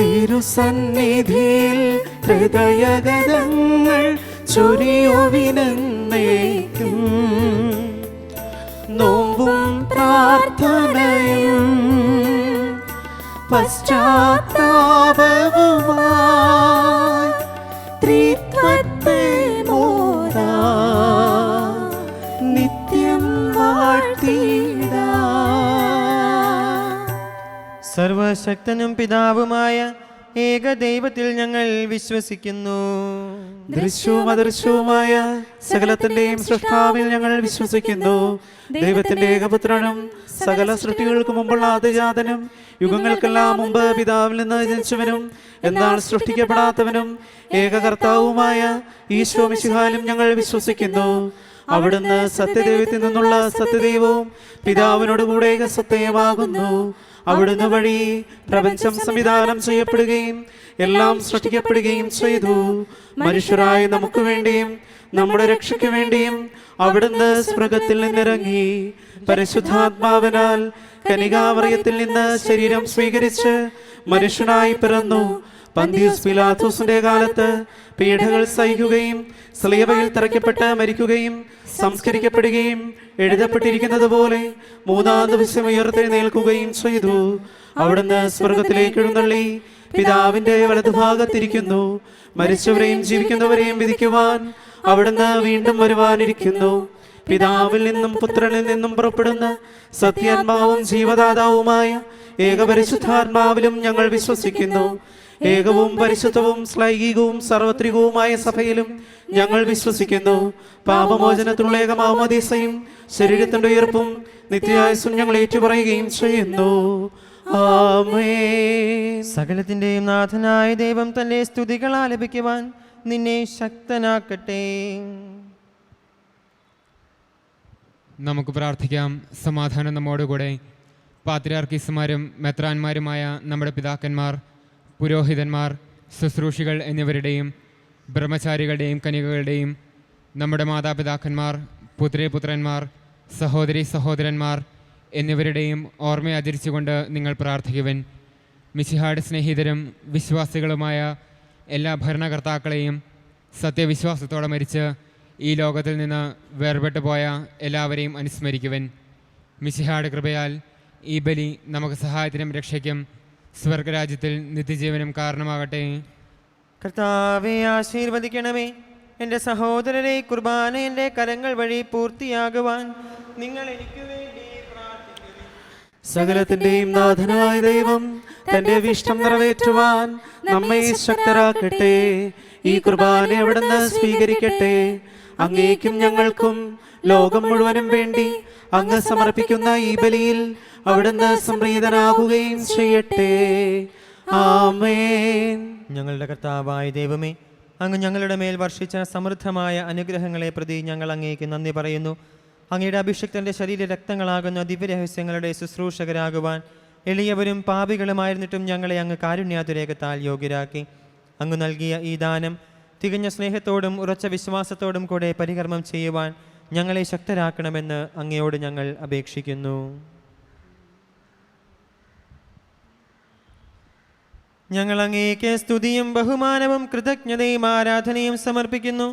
തിരുസന്നിധിയിൽ ഹൃദയഗതങ്ങൾ ചൊരിയുവിനെന്നേക്കും. നോമ്പും പ്രാർത്ഥനയും പശ്ചാത്താപവുമായി ത്രിത്വത്തെ മോദാ നിത്യം വാഴ്ത്തിടാ. സർവശക്തനും പിതാവുമായ ഏകദൈവത്തിൽ ഞങ്ങൾ വിശ്വസിക്കുന്നു. ദൃശ്യവും അദൃശ്യവുമായ സകലത്തിന്റെയും സൃഷ്ടാവിൽ ഞങ്ങൾ വിശ്വസിക്കുന്നു. ദൈവത്തിന്റെ ഏകപുത്രനും സകല സൃഷ്ടികൾക്ക് മുമ്പുള്ള ആദിജാതനും യുഗങ്ങൾക്കെല്ലാം മുമ്പ് പിതാവിൽ നിന്ന് ജനിച്ചവനും എന്നാൽ സൃഷ്ടിക്കപ്പെടാത്തവനും ഏകകർത്താവുമായ ഈശോ മിശിഹായിലും ഞങ്ങൾ വിശ്വസിക്കുന്നു. അവിടുന്ന് സത്യദൈവത്തിൽ നിന്നുള്ള സത്യദൈവവും പിതാവിനോട് കൂടെ സത്യമാകുന്നു. അവിടുന്ന് വഴി പ്രപഞ്ചം സംവിധാനം ചെയ്യപ്പെടുകയും എല്ലാം സൃഷ്ടിക്കപ്പെടുകയും ചെയ്തു. മനുഷ്യരായ നമുക്ക് വേണ്ടിയും നമ്മുടെ രക്ഷയ്ക്ക് വേണ്ടിയും അവിടുന്ന് സ്വർഗ്ഗത്തിൽ നിന്നിറങ്ങി പരിശുദ്ധാത്മാവിനാൽ കന്യകാമറിയത്തിൽ നിന്ന് ശരീരം സ്വീകരിച്ച് മനുഷ്യനായി പിറന്നു. പന്തിയുസ് പിലാത്തോസിന്റെ കാലത്ത് പീഡകൾ സഹിക്കുകയും സ്ലീബയിൽ തറയ്ക്കപ്പെട്ട് മരിക്കുകയും സംസ്കരിക്കപ്പെടുകയും എഴുതപ്പെട്ടിരിക്കുന്നത് പോലെ മൂന്നാം ദിവസം ഉയർത്തെഴുന്നേൽക്കുകയും ചെയ്തു. അവിടുന്ന് സ്വർഗത്തിലേക്ക് എഴുന്നള്ളി പിതാവിന്റെ വലതുഭാഗത്തിരിക്കുന്നു. മരിച്ചവരെയും ജീവിക്കുന്നവരെയും വിധിക്കുവാൻ അവിടുന്ന് വീണ്ടും വരുവാനിരിക്കുന്നു. പിതാവിൽ നിന്നും പുത്രനിൽ നിന്നും പുറപ്പെടുന്ന സത്യാത്മാവും ജീവദാതാവുമായ ഏകപരിശുദ്ധാത്മാവിലും ഞങ്ങൾ വിശ്വസിക്കുന്നു. ഏകവും പരിശുദ്ധവും ശ്ലൈഹികവും സാർവത്രികവുമായ സഭയിലും ഞങ്ങൾ വിശ്വസിക്കുന്നു. പാപമോചനത്തിനുള്ള ഏകമാമോദീസയും ശരീരത്തിന്റെ ഉയർപ്പും നിത്യായുസ്സും ഞങ്ങൾ ഏറ്റുപറയുകയും ചെയ്യുന്നു. ആമേൻ. സകലത്തിന്റെയും നാഥനായ ദൈവം തന്റെ സ്തുതികൾ ആലപിക്കുവാൻ നിന്നെ ശക്തനാക്കട്ടെ. നമുക്ക് പ്രാർത്ഥിക്കാം. സമാധാനം നമ്മോടുകൂടെ. പാത്രിയാർക്കീസുമാരും മെത്രാന്മാരുമായ നമ്മുടെ പിതാക്കന്മാർ, പുരോഹിതന്മാർ, ശുശ്രൂഷികൾ എന്നിവരുടെയും ബ്രഹ്മചാരികളുടെയും കന്യകകളുടെയും നമ്മുടെ മാതാപിതാക്കന്മാർ, പുത്രന്മാർ, സഹോദരി സഹോദരന്മാർ എന്നിവരുടെയും ഓർമ്മയാചരിച്ചുകൊണ്ട് നിങ്ങൾ പ്രാർത്ഥിക്കുവൻ. മിശിഹായുടെ സ്നേഹിതരും വിശ്വാസികളുമായ എല്ലാ ഭരണകർത്താക്കളെയും സത്യവിശ്വാസത്തോടെ മരിച്ച് ഈ ലോകത്തിൽ നിന്ന് വേർപെട്ടു പോയ എല്ലാവരെയും അനുസ്മരിക്കുവൻ. മിശിഹായുടെ കൃപയാൽ ഈ ബലി നമുക്ക് സഹായത്തിനും രക്ഷയ്ക്കും സ്വർഗരാജ്യത്തിൽ നിത്യജീവനും കാരണമാകട്ടെ. കർത്താവെ ആശീർവദിക്കണമേ. എൻ്റെ സഹോദരരെ, കുർബാന എൻ്റെ കരങ്ങൾ വഴി പൂർത്തിയാകുവാൻ നിങ്ങൾ എനിക്ക് വേണ്ടി പ്രാർത്ഥിക്കുന്നു. സകലത്തിന്റെയും നാഥനായ ദൈവം തന്റെ വിഷ്ടം നിറവേറ്റുവാൻ നമ്മെ ശക്തരാക്കട്ടെ. ഈ കുർബാന അവിടുന്ന് സ്വീകരിക്കട്ടെ. അങ്ങേക്കും ഞങ്ങൾക്കും ലോകം മുഴുവനും വേണ്ടി അങ്ങ് സമർപ്പിക്കുന്ന ഈ ബലിയിൽ അവിടുന്ന് സംപ്രീതനാകുകയും ചെയ്യട്ടെ. ആമേൻ. ഞങ്ങളുടെ കർത്താവായ ദൈവമേ, അങ്ങ് ഞങ്ങളുടെ മേൽ വർഷിച്ച സമൃദ്ധമായ അനുഗ്രഹങ്ങളെ പ്രതി ഞങ്ങൾ അങ്ങേക്ക് നന്ദി പറയുന്നു. അങ്ങയുടെ അഭിഷിക്തന്റെ ശരീര രക്തങ്ങളാകുന്ന ദിവ്യരഹസ്യങ്ങളുടെ ശുശ്രൂഷകരാകുവാൻ എളിയവരും പാപികളുമായിരുന്നിട്ടും ഞങ്ങളെ അങ്ങ് കാരുണ്യാതുരേഖത്താൽ യോഗ്യരാക്കി. അങ്ങ് നൽകിയ ഈ ദാനം തികഞ്ഞ സ്നേഹത്തോടും ഉറച്ച വിശ്വാസത്തോടും കൂടെ പരികർമ്മം ചെയ്യുവാൻ ഞങ്ങളെ ശക്തരാക്കണമെന്ന് അങ്ങയോട് ഞങ്ങൾ അപേക്ഷിക്കുന്നു. ഞങ്ങൾ അങ്ങേക്ക് സ്തുതിയും ബഹുമാനവും കൃതജ്ഞതയും ആരാധനയും സമർപ്പിക്കുന്നു,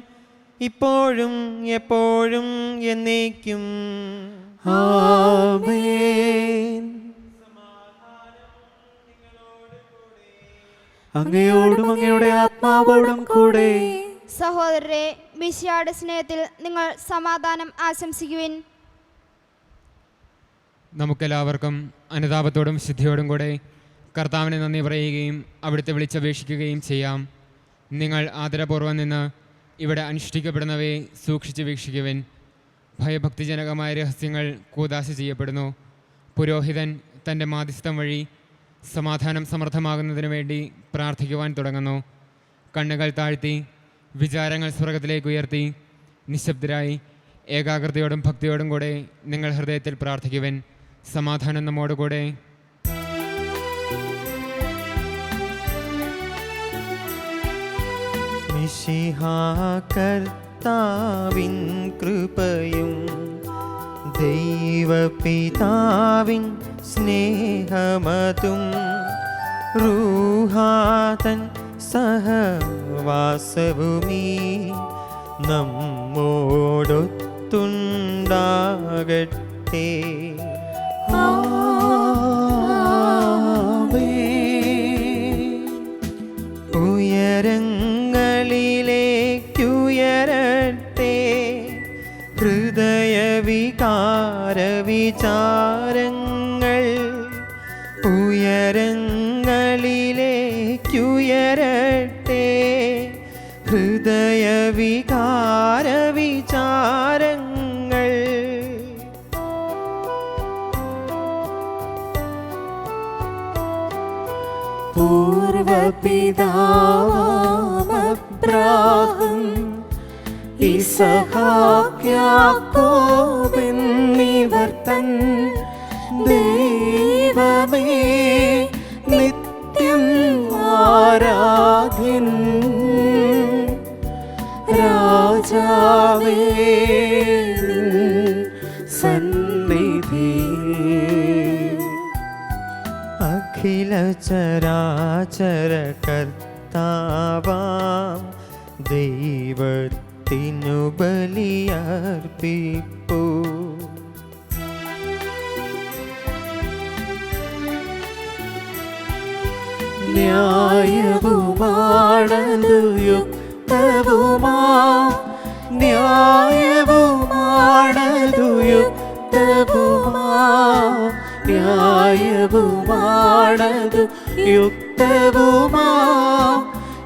ഇപ്പോഴും എപ്പോഴും എന്നേക്കും. ആമേൻ. അങ്ങയോടും അങ്ങയുടെ ആത്മാവോടും കൂടെ. സഹോദരരെ, മിശിഹായുടെ സ്നേഹത്തിൽ നിങ്ങൾ സമാധാനം ആശംസിക്കുവിൻ. നമുക്കെല്ലാവർക്കും അനുതാപത്തോടും ശുദ്ധിയോടും കൂടെ കർത്താവിനെ നന്ദി പറയുകയും അവിടുത്തെ വിളിച്ചപേക്ഷിക്കുകയും ചെയ്യാം. നിങ്ങൾ ആദരപൂർവ്വം നിന്ന് ഇവിടെ അനുഷ്ഠിക്കപ്പെടുന്നവയെ സൂക്ഷിച്ച് വീക്ഷിക്കുവിൻ. ഭയഭക്തിജനകമായ രഹസ്യങ്ങൾ കൂദാശ ചെയ്യപ്പെടുന്നു. പുരോഹിതൻ തൻ്റെ മാധ്യസ്ഥം വഴി സമാധാനം സമൃദ്ധമാകുന്നതിനു വേണ്ടി പ്രാർത്ഥിക്കുവാൻ തുടങ്ങുന്നു. കണ്ണുകൾ താഴ്ത്തി വിചാരങ്ങൾ സ്വർഗത്തിലേക്ക് ഉയർത്തി നിശബ്ദരായി ഏകാഗ്രതയോടും ഭക്തിയോടും കൂടെ നിങ്ങൾ ഹൃദയത്തിൽ പ്രാർത്ഥിക്കുവിൻ. സമാധാനം നമ്മോടുകൂടെ. മിശിഹാ കർത്താവിൻ കൃപയും ദൈവപിതാവിൻ സ്നേഹമതും റൂഹാതൻ സഹവാസവുമീ നമ്മോടൊത്തുണ്ടാകട്ടെ. ഉയരങ്ങളിലേക്കുയരട്ടെ ഹൃദയവികാര വിചാരങ്ങൾ, ഉയരങ്ങളിലേക്കുയരട്ടെ ഹൃദയവികാര വിചാരങ്ങൾ പൂർവപിതാവാമബ്രാഹം ഇസഹാക്ക് യാക്കോബ് എന്നിവർ തൻ ദൈവമേ നിത്യം ആരാധ്യൻ രാജാവേ നിൻ സന്നിധിയിൽ അഖില ചരാചര കർത്താവാം ദൈവത്തിനു ബലിയർപ്പിപ്പൂ. ന്യായവുമാണതു യുക്തവുമാ ന്യായവുമാണതു യുക്തവുമാ ന്യായവുമാണതു യുക്തവുമാ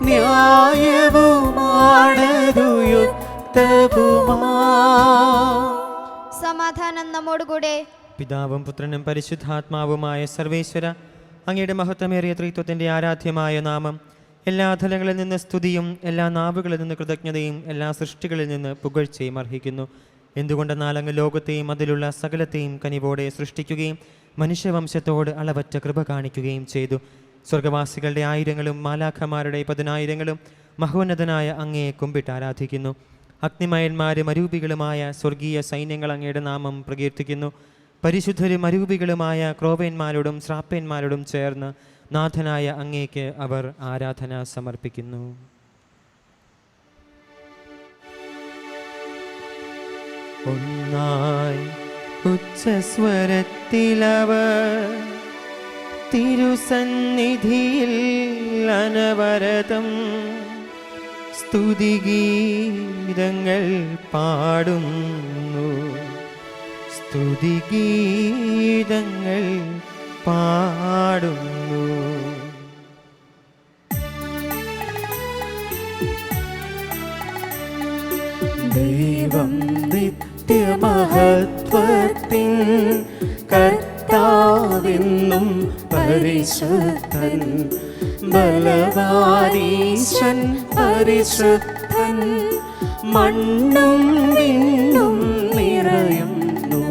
ന്യായവുമാണതു യുക്തവുമാ. സമാധാനം നമ്മോടുകൂടെ. പിതാവും പുത്രനും പരിശുദ്ധാത്മാവുമായ സർവേശ്വര, അങ്ങയുടെ മഹത്വമേറിയ ത്രിത്വത്തിൻ്റെ ആരാധ്യമായ നാമം എല്ലാ തലങ്ങളിൽ നിന്ന് സ്തുതിയും എല്ലാ നാവുകളിൽ നിന്ന് കൃതജ്ഞതയും എല്ലാ സൃഷ്ടികളിൽ നിന്ന് പുകഴ്ചയും അർഹിക്കുന്നു. എന്തുകൊണ്ടെന്നാൽ അങ്ങ് ലോകത്തെയും അതിലുള്ള സകലത്തെയും കനിവോടെ സൃഷ്ടിക്കുകയും മനുഷ്യവംശത്തോട് അളവറ്റ കൃപ കാണിക്കുകയും ചെയ്തു. സ്വർഗവാസികളുടെ ആയിരങ്ങളും മാലാഖമാരുടെ 10,000ങ്ങളും മഹോന്നതനായ അങ്ങയെ കുമ്പിട്ട് ആരാധിക്കുന്നു. അഗ്നിമയന്മാരും അരൂപികളുമായ സ്വർഗീയ സൈന്യങ്ങൾ അങ്ങയുടെ നാമം പ്രകീർത്തിക്കുന്നു. പരിശുദ്ധരും അരൂപികളുമായ ക്രോവേന്മാരോടും ശ്രാപ്പേന്മാരോടും ചേർന്ന് നാഥനായ അങ്ങേക്ക് അവർ ആരാധന സമർപ്പിക്കുന്നു. ഒന്നായി ഉച്ചസ്വരത്തിലവർ തിരുസന്നിധിയിൽ അനവരതം സ്തുതിഗീതങ്ങൾ പാടുന്നു. സ്തുതിഗീതങ്ങൾ പാടുന്നു. ദൈവം നിത്യമഹത്വത്തിൻ കർത്താവെന്നും പരിശുദ്ധൻ ബലവാനീശൻ പരിശുദ്ധൻ മണ്ണും വിണ്ണും നിറയുന്നു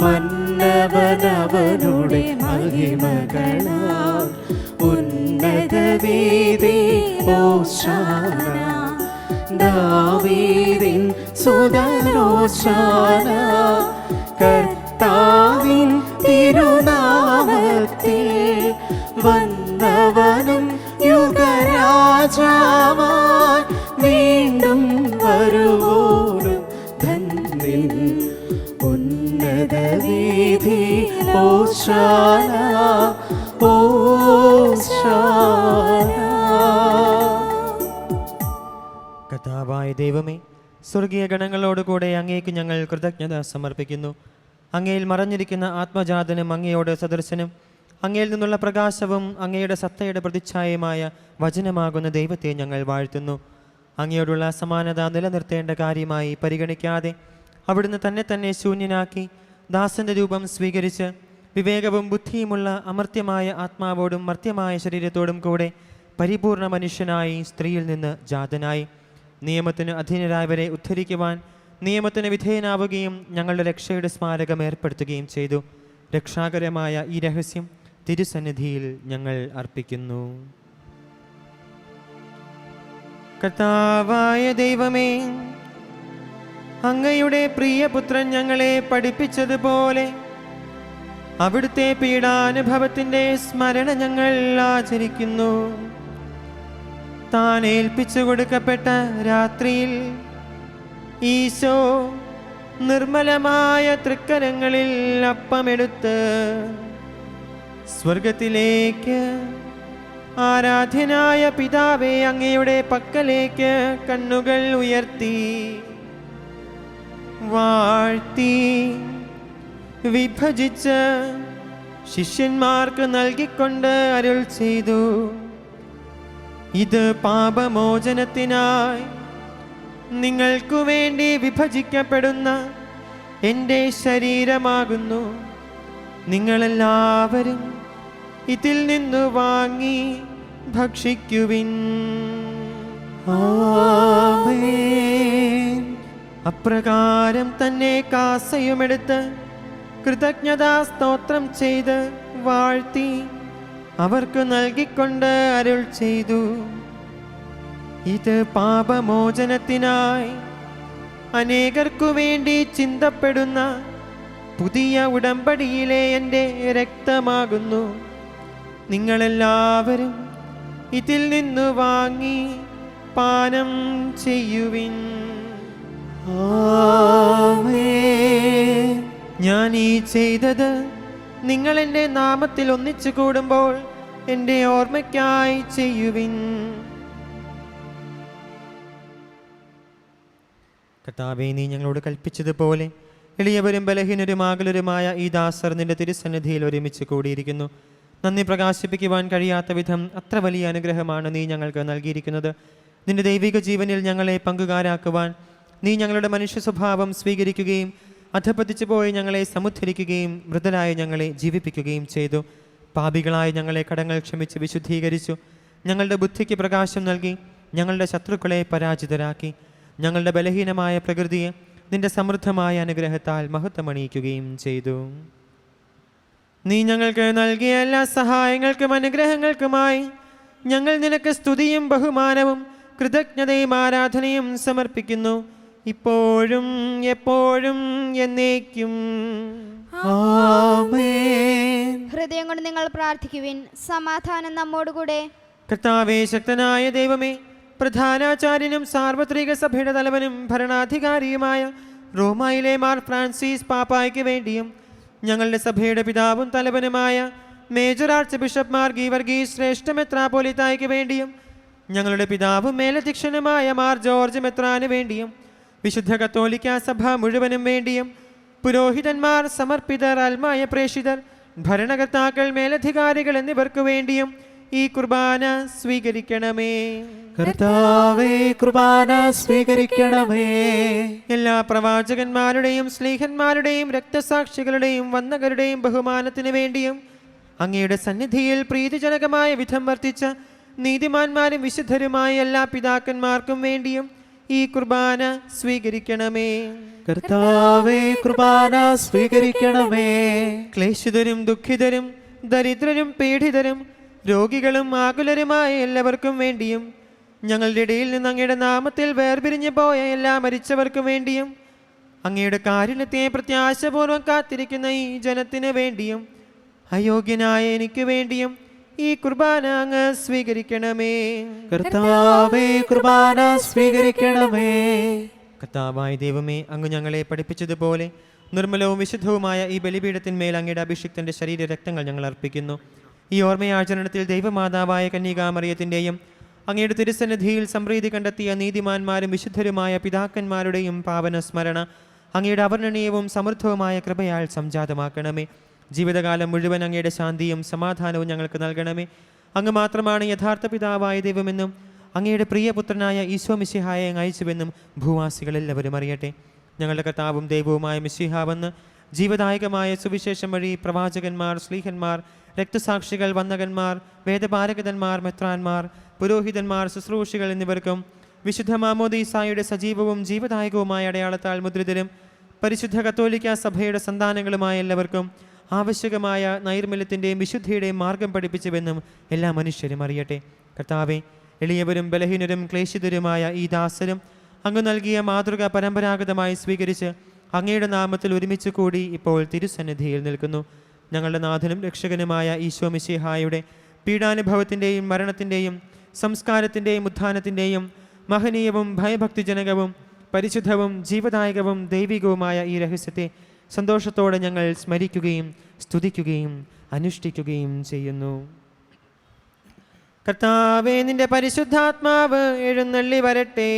മന്നവനവനുടെ മഹിമകളാൽ ഉന്നതവേദി ഓശാന ദാവീദിൻ സുതനോശാന കർത്താവിൻ തിരുനാമത്തിൽ വന്നവനും യുഗരാജാവായി വീണ്ടും വരുവോരും ധന്യൻ ഉന്നതവീഥി ഓശാന ഓശാന. കർത്താവായ ദൈവമേ, സ്വർഗീയ ഗണങ്ങളോടുകൂടെ അങ്ങേക്ക് ഞങ്ങൾ കൃതജ്ഞത സമർപ്പിക്കുന്നു. അങ്ങയിൽ മറഞ്ഞിരിക്കുന്ന ആത്മജാതനും അങ്ങയോട് സദൃശനും അങ്ങയിൽ നിന്നുള്ള പ്രകാശവും അങ്ങയുടെ സത്തയുടെ പ്രതിച്ഛായമായ വചനമാകുന്ന ദൈവത്തെ ഞങ്ങൾ വാഴ്ത്തുന്നു. അങ്ങയോടുള്ള സമാനത നിലനിർത്തേണ്ട കാര്യമായി പരിഗണിക്കാതെ അവിടുന്ന് തന്നെ ശൂന്യനാക്കി ദാസന്റെ രൂപം സ്വീകരിച്ച് വിവേകവും ബുദ്ധിയുമുള്ള അമർത്യമായ ആത്മാവോടും മർത്യമായ ശരീരത്തോടും കൂടെ പരിപൂർണ മനുഷ്യനായി സ്ത്രീയിൽ നിന്ന് ജാതനായി നിയമത്തിന് അധീനരായവരെ ഉദ്ധരിക്കുവാൻ നിയമത്തിന് വിധേയനാവുകയും ഞങ്ങളുടെ രക്ഷയുടെ സ്മാരകം ഏർപ്പെടുത്തുകയും ചെയ്തു. രക്ഷാകരമായ ഈ രഹസ്യം തിരുസന്നിധിയിൽ ഞങ്ങൾ അർപ്പിക്കുന്നു. കർത്താവായ ദൈവമേ, അങ്ങയുടെ പ്രിയപുത്രൻ ഞങ്ങളെ പഠിപ്പിച്ചതുപോലെ അവിടുത്തെ പീഡാനുഭവത്തിൻ്റെ സ്മരണ ഞങ്ങൾ ആചരിക്കുന്നു. താൻ ഏൽപ്പിച്ചു കൊടുക്കപ്പെട്ട രാത്രിയിൽ ഈശോ നിർമ്മലമായ തൃക്കരങ്ങളിൽ അപ്പമെടുത്ത് സ്വർഗത്തിലേക്ക് ആരാധ്യനായ പിതാവേ അങ്ങയുടെ പക്കലേക്ക് കണ്ണുകൾ ഉയർത്തി വാഴ്ത്തി വിഭജിച്ച് ശിഷ്യന്മാർക്ക് നൽകിക്കൊണ്ട് അരുൾ ചെയ്തു: ഇത് പാപമോചനത്തിനായി നിങ്ങൾക്കു വേണ്ടി വിഭജിക്കപ്പെടുന്ന എൻ്റെ ശരീരമാകുന്നു. നിങ്ങളെല്ലാവരും ഇതിൽ നിന്ന് വാങ്ങി ഭക്ഷിക്കുവിൻ. ആമേൻ. അപ്രകാരം തന്നെ കാസയുമെടുത്ത് കൃതജ്ഞതാ സ്തോത്രം ചെയ്ത് വാഴ്ത്തി അവർക്ക് നൽകിക്കൊണ്ട് അരുൾ ചെയ്തു, ഇത് പാപമോചനത്തിനായി അനേകർക്കു വേണ്ടി ചിന്തപ്പെടുന്ന പുതിയ ഉടമ്പടിയിലെ എൻ്റെ രക്തമാകുന്നു. നിങ്ങളെല്ലാവരും ഇതിൽ നിന്ന് വാങ്ങി പാനം ചെയ്യുവിൻ. ആമേൻ. ഞാൻ ഈ ചെയ്തത് നിങ്ങൾ എൻ്റെ നാമത്തിൽ ഒന്നിച്ചു കൂടുമ്പോൾ എൻ്റെ ഓർമ്മയ്ക്കായി ചെയ്യുവിൻ. കർത്താവേ, നീ ഞങ്ങളോട് കൽപ്പിച്ചതുപോലെ എളിയവരും ബലഹീനരും ആകുലരുമായ ഈ ദാസർ നിന്റെ തിരുസന്നിധിയിൽ ഒരുമിച്ച് കൂടിയിരിക്കുന്നു. നന്ദി പ്രകാശിപ്പിക്കുവാൻ കഴിയാത്ത വിധം അത്ര വലിയ അനുഗ്രഹമാണ് നീ ഞങ്ങൾക്ക് നൽകിയിരിക്കുന്നത്. നിന്റെ ദൈവിക ജീവനിൽ ഞങ്ങളെ പങ്കുകാരാക്കുവാൻ നീ ഞങ്ങളുടെ മനുഷ്യ സ്വഭാവം സ്വീകരിക്കുകയും അധപതിച്ചു പോയി ഞങ്ങളെ സമുദ്ധരിക്കുകയും മൃതരായ ഞങ്ങളെ ജീവിപ്പിക്കുകയും ചെയ്തു. പാപികളായ ഞങ്ങളെ കടങ്ങൾ ക്ഷമിച്ച് വിശുദ്ധീകരിച്ചു. ഞങ്ങളുടെ ബുദ്ധിക്ക് പ്രകാശം നൽകി ഞങ്ങളുടെ ശത്രുക്കളെ പരാജിതരാക്കി. ഞങ്ങളുടെ ബലഹീനമായ പ്രകൃതിയെ നിന്റെ സമൃദ്ധമായ അനുഗ്രഹത്താൽ മഹത്വമണിയിക്കുകയും ചെയ്തു. നീ ഞങ്ങൾക്ക് നൽകിയ എല്ലാ സഹായങ്ങൾക്കും അനുഗ്രഹങ്ങൾക്കുമായി ഞങ്ങൾ നിനക്ക് സ്തുതിയും ബഹുമാനവും കൃതജ്ഞതയും ആരാധനയും സമർപ്പിക്കുന്നു, ഇപ്പോഴും എപ്പോഴും എന്നേക്കും. ആമേൻ. ഹൃദയം കൊണ്ട് നിങ്ങൾ പ്രാർത്ഥിക്കുവിൻ. സമാധാനം നമ്മോടുകൂടെ. കർത്താവേ, ശക്തനായ ദൈവമേ, പ്രധാനാചാര്യനും സാർവത്രിക സഭയുടെ തലവനും ഭരണാധികാരിയുമായ റോമായിലെ മാർ ഫ്രാൻസിസ് പാപ്പായ്ക്ക് വേണ്ടിയും ഞങ്ങളുടെ സഭയുടെ പിതാവും തലവനുമായ മേജർ ആർച്ച് ബിഷപ്പ് മാർ ഗീവർഗീസ് ശ്രേഷ്ഠ മെത്രാപ്പോലിത്തായ്ക്ക് വേണ്ടിയും ഞങ്ങളുടെ പിതാവും മേലധ്യക്ഷനുമായ മാർ ജോർജ് മെത്രാന് വേണ്ടിയും വിശുദ്ധ കത്തോലിക്ക സഭ മുഴുവനും വേണ്ടിയും പുരോഹിതന്മാർ, സമർപ്പിതർ, ആത്മായ പ്രേഷിതർ, ഭരണകർത്താക്കൾ, മേലധികാരികൾ എന്നിവർക്കു വേണ്ടിയും ഈ കുർബാന സ്വീകരിക്കണമേ. കർത്താവേ, കുർബാന സ്വീകരിക്കണമേ. എല്ലാ പ്രവാചകന്മാരുടെയും സ്ലീഹന്മാരുടെയും രക്തസാക്ഷികളുടെയും വന്ദകരുടെയും ബഹുമാനത്തിന് വേണ്ടിയും അങ്ങയുടെ സന്നിധിയിൽ പ്രീതിജനകമായ വിധം വർത്തിച്ച നീതിമാന്മാരും വിശുദ്ധരുമായ എല്ലാ പിതാക്കന്മാർക്കും വേണ്ടിയും ഈ കുർബാന സ്വീകരിക്കണമേ. കർത്താവേ, കുർബാന സ്വീകരിക്കണമേ. ക്ലേശിതരും ദുഃഖിതരും ദരിദ്രരും പീഡിതരും രോഗികളും ആകുലരുമായ എല്ലാവർക്കും വേണ്ടിയും ഞങ്ങളുടെ ഇടയിൽ നിന്ന് അങ്ങയുടെ നാമത്തിൽ വേർപിരിഞ്ഞു പോയ എല്ലാ മരിച്ചവർക്കും വേണ്ടിയും അങ്ങയുടെ കാരുണ്യത്തെ പ്രത്യാശപൂർവ്വം കാത്തിരിക്കുന്ന ഈ ജനത്തിന് വേണ്ടിയും അയോഗ്യനായ എനിക്ക് വേണ്ടിയും ഈ കുർബാന അങ്ങ് സ്വീകരിക്കണമേ. കർത്താവേ, കുർബാന സ്വീകരിക്കണമേ. കർത്താവായ ദൈവമേ, അങ്ങ് ഞങ്ങളെ പഠിപ്പിച്ചതുപോലെ നിർമ്മലവും വിശുദ്ധവുമായ ഈ ബലിപീഠത്തിന്മേൽ അങ്ങയുടെ അഭിഷിക്തന്റെ ശരീര രക്തങ്ങൾ ഞങ്ങൾ അർപ്പിക്കുന്നു. ഈ ഓർമ്മയാചരണത്തിൽ ദൈവമാതാവായ കന്യകാമറിയത്തിൻ്റെയും അങ്ങയുടെ തിരുസന്നിധിയിൽ സംപ്രീതി കണ്ടെത്തിയ നീതിമാന്മാരും വിശുദ്ധരുമായ പിതാക്കന്മാരുടെയും പാവന സ്മരണ അങ്ങയുടെ അവർണ്ണനീയവും സമൃദ്ധവുമായ കൃപയാൽ സംജാതമാക്കണമേ. ജീവിതകാലം മുഴുവൻ അങ്ങയുടെ ശാന്തിയും സമാധാനവും ഞങ്ങൾക്ക് നൽകണമേ. അങ്ങ് മാത്രമാണ് യഥാർത്ഥ പിതാവായ ദൈവമെന്നും അങ്ങയുടെ പ്രിയപുത്രനായ ഈശോ മിശിഹായെ അങ്ങ് അയച്ചുവെന്നും ഭൂവാസികളെല്ലാവരും അറിയട്ടെ. ഞങ്ങളുടെ കർത്താവും ദൈവവുമായ മിശിഹാവെന്ന് ജീവദായകമായ സുവിശേഷം വഴി പ്രവാചകന്മാർ, സ്ലീഹന്മാർ, രക്തസാക്ഷികൾ, വന്ദകന്മാർ, വേദപാരകന്മാർ, മെത്രാന്മാർ, പുരോഹിതന്മാർ, ശുശ്രൂഷികൾ എന്നിവർക്കും വിശുദ്ധ മാമോദീസായുടെ സജീവവും ജീവദായകവുമായ അടയാളത്താൽ മുദ്രിതരും പരിശുദ്ധ കത്തോലിക്ക സഭയുടെ സന്താനങ്ങളുമായ എല്ലാവർക്കും ആവശ്യകമായ നൈർമല്യത്തിൻ്റെയും വിശുദ്ധിയുടെയും മാർഗം പഠിപ്പിച്ചുവെന്നും എല്ലാ മനുഷ്യരും അറിയട്ടെ. കർത്താവെ, എളിയവരും ബലഹീനരും ക്ലേശിതരുമായ ഈ ദാസരും അങ്ങ് നൽകിയ മാതൃക പരമ്പരാഗതമായി സ്വീകരിച്ച് അങ്ങയുടെ നാമത്തിൽ ഒരുമിച്ച് കൂടി ഇപ്പോൾ തിരുസന്നിധിയിൽ നിൽക്കുന്നു. ഞങ്ങളുടെ നാഥനും രക്ഷകനുമായ ഈശോ മിശിഹായുടെ പീഡാനുഭവത്തിൻ്റെയും മരണത്തിൻ്റെയും സംസ്കാരത്തിൻ്റെയും ഉത്ഥാനത്തിൻ്റെയും മഹനീയവും ഭയഭക്തിജനകവും പരിശുദ്ധവും ജീവദായകവും ദൈവികവുമായ ഈ രഹസ്യത്തെ സന്തോഷത്തോടെ ഞങ്ങൾ സ്മരിക്കുകയും സ്തുതിക്കുകയും അനുഷ്ഠിക്കുകയും ചെയ്യുന്നു. കർത്താവേ, നിന്റെ പരിശുദ്ധാത്മാവ് എഴുന്നള്ളി വരട്ടെ.